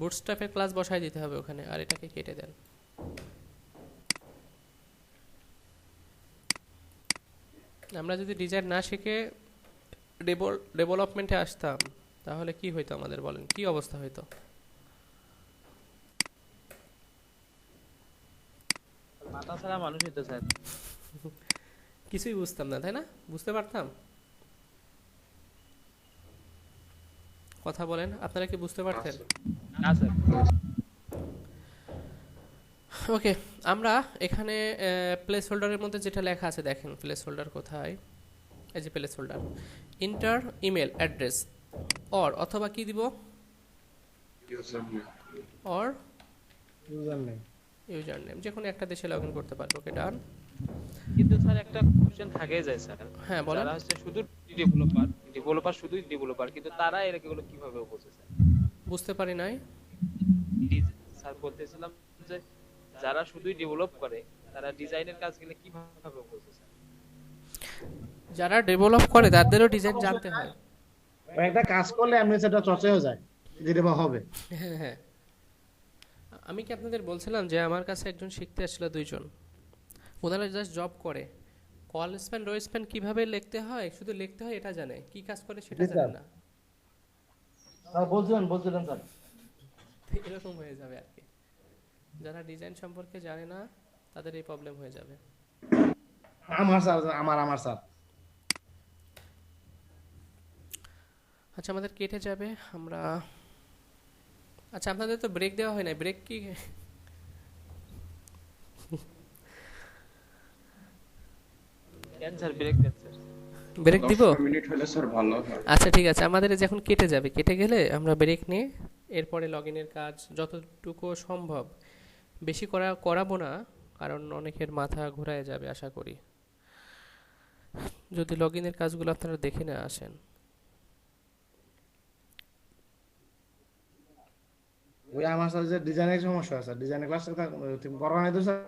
বুটস্ট্র্যাপের ক্লাস বসাই দিতে হবে ওখানে, আর এটাকে কেটে দেন। আমরা যদি ডিজাইন না শিখে ডেভেলপমেন্টে আসতাম তাহলে কি হইতো আমাদের বলেন, কি অবস্থা হইতো? মাথা ছাড়া মানুষই তো স্যার। কিছুই বুঝতাম না, তাই না? বুঝতে পারতাম? কথা বলেন, আপনারা কি বুঝতে পারতেন? না স্যার। ওকে, আমরা এখানে প্লেস হোল্ডারের মধ্যে যেটা লেখা আছে দেখেন, প্লেস হোল্ডার কোথায়? এই যে place holder, inter email address or, অথবা কি দিব? অর ইউজার নেম, যে কোনো একটা দেশে লগইন করতে পারবো। ওকে, ডান। কিন্তু স্যার একটা কোশ্চেন থাকেই যায় স্যার। হ্যাঁ বলেন। যারা হচ্ছে শুধু শুধুই ডেভেলপার, কিন্তু তারা এগুলো কিভাবে বোঝে স্যার? বুঝতে পারি নাই স্যার। বলতেছিলাম যে যারা শুধুই ডেভেলপ করে তারা ডিজাইনের কাজগুলো কিভাবে বোঝে স্যার? যারা ডেভেলপ করে তাদেরও ডিজাইন জানতে হয়। একটা কাজ করলে এমনি সেটা চর্চা হয়ে যায়, যেটা হবে। হ্যাঁ হ্যাঁ, আমি কি আপনাদের বলছিলাম যে আমার কাছে একজন শিখতে আসছিল, দুইজন। ওনারা জাস্ট জব করে, কল স্প্যান রো স্প্যান কিভাবে লিখতে হয় শুধু লিখতে হয় এটা জানে, কি কাজ করে সেটা জানে না। বলছিলেন স্যার, এরকম হয়ে যাবে আর কি। যারা ডিজাইন সম্পর্কে জানে না তাদের এই প্রবলেম হয়ে যাবে। আমার স্যার। আচ্ছা, আমাদের কেটে যাবে। আমরা আচ্ছা, আপনাদের তো ব্রেক দেওয়া হয় না, ব্রেক কি? স্যার ব্রেক দেন স্যার। ব্রেক দিব? মিনিট হলে স্যার ভালো হয়। আচ্ছা ঠিক আছে, আমাদের যখন কেটে যাবে, কেটে গেলে আমরা ব্রেক নিয়ে এরপরে লগইনের কাজ যতটুকু সম্ভব, বেশি করাবো না, কারণ অনেকের মাথা ঘুরায় যাবে আশা করি যদি লগইনের কাজগুলো আপনারা দেখে না আসেন। ওই আমার স্যার যে ডিজাইনের সমস্যা আছে, ডিজাইনের ক্লাসটা তুমি করবা না তো স্যার?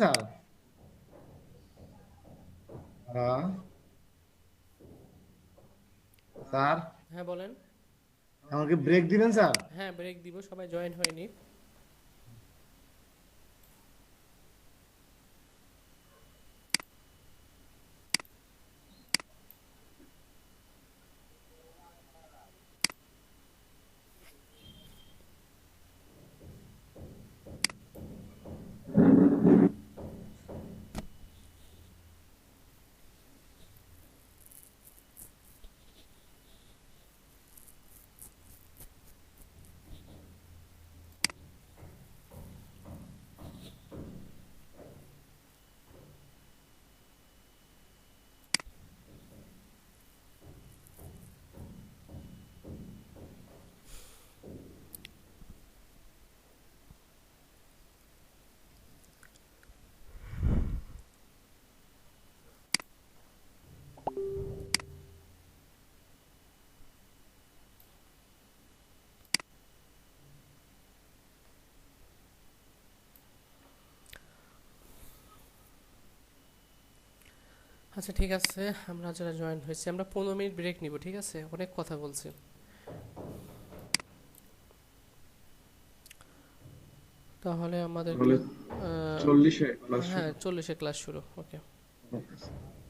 স্যার হ্যাঁ স্যার হ্যাঁ বলেন। আমাকে ব্রেক দিবেন স্যার? হ্যাঁ ব্রেক দিব, সবাই জয়েন হয়নি। আচ্ছা ঠিক আছে, আমরা যারা জয়েন হয়েছি আমরা 15 মিনিট ব্রেক নিব, ঠিক আছে? অনেক কথা বলছি। তাহলে আমাদেরকে তাহলে 40-এ ক্লাস হ্যাঁ 40-এ ক্লাস শুরু। ওকে। শুরু।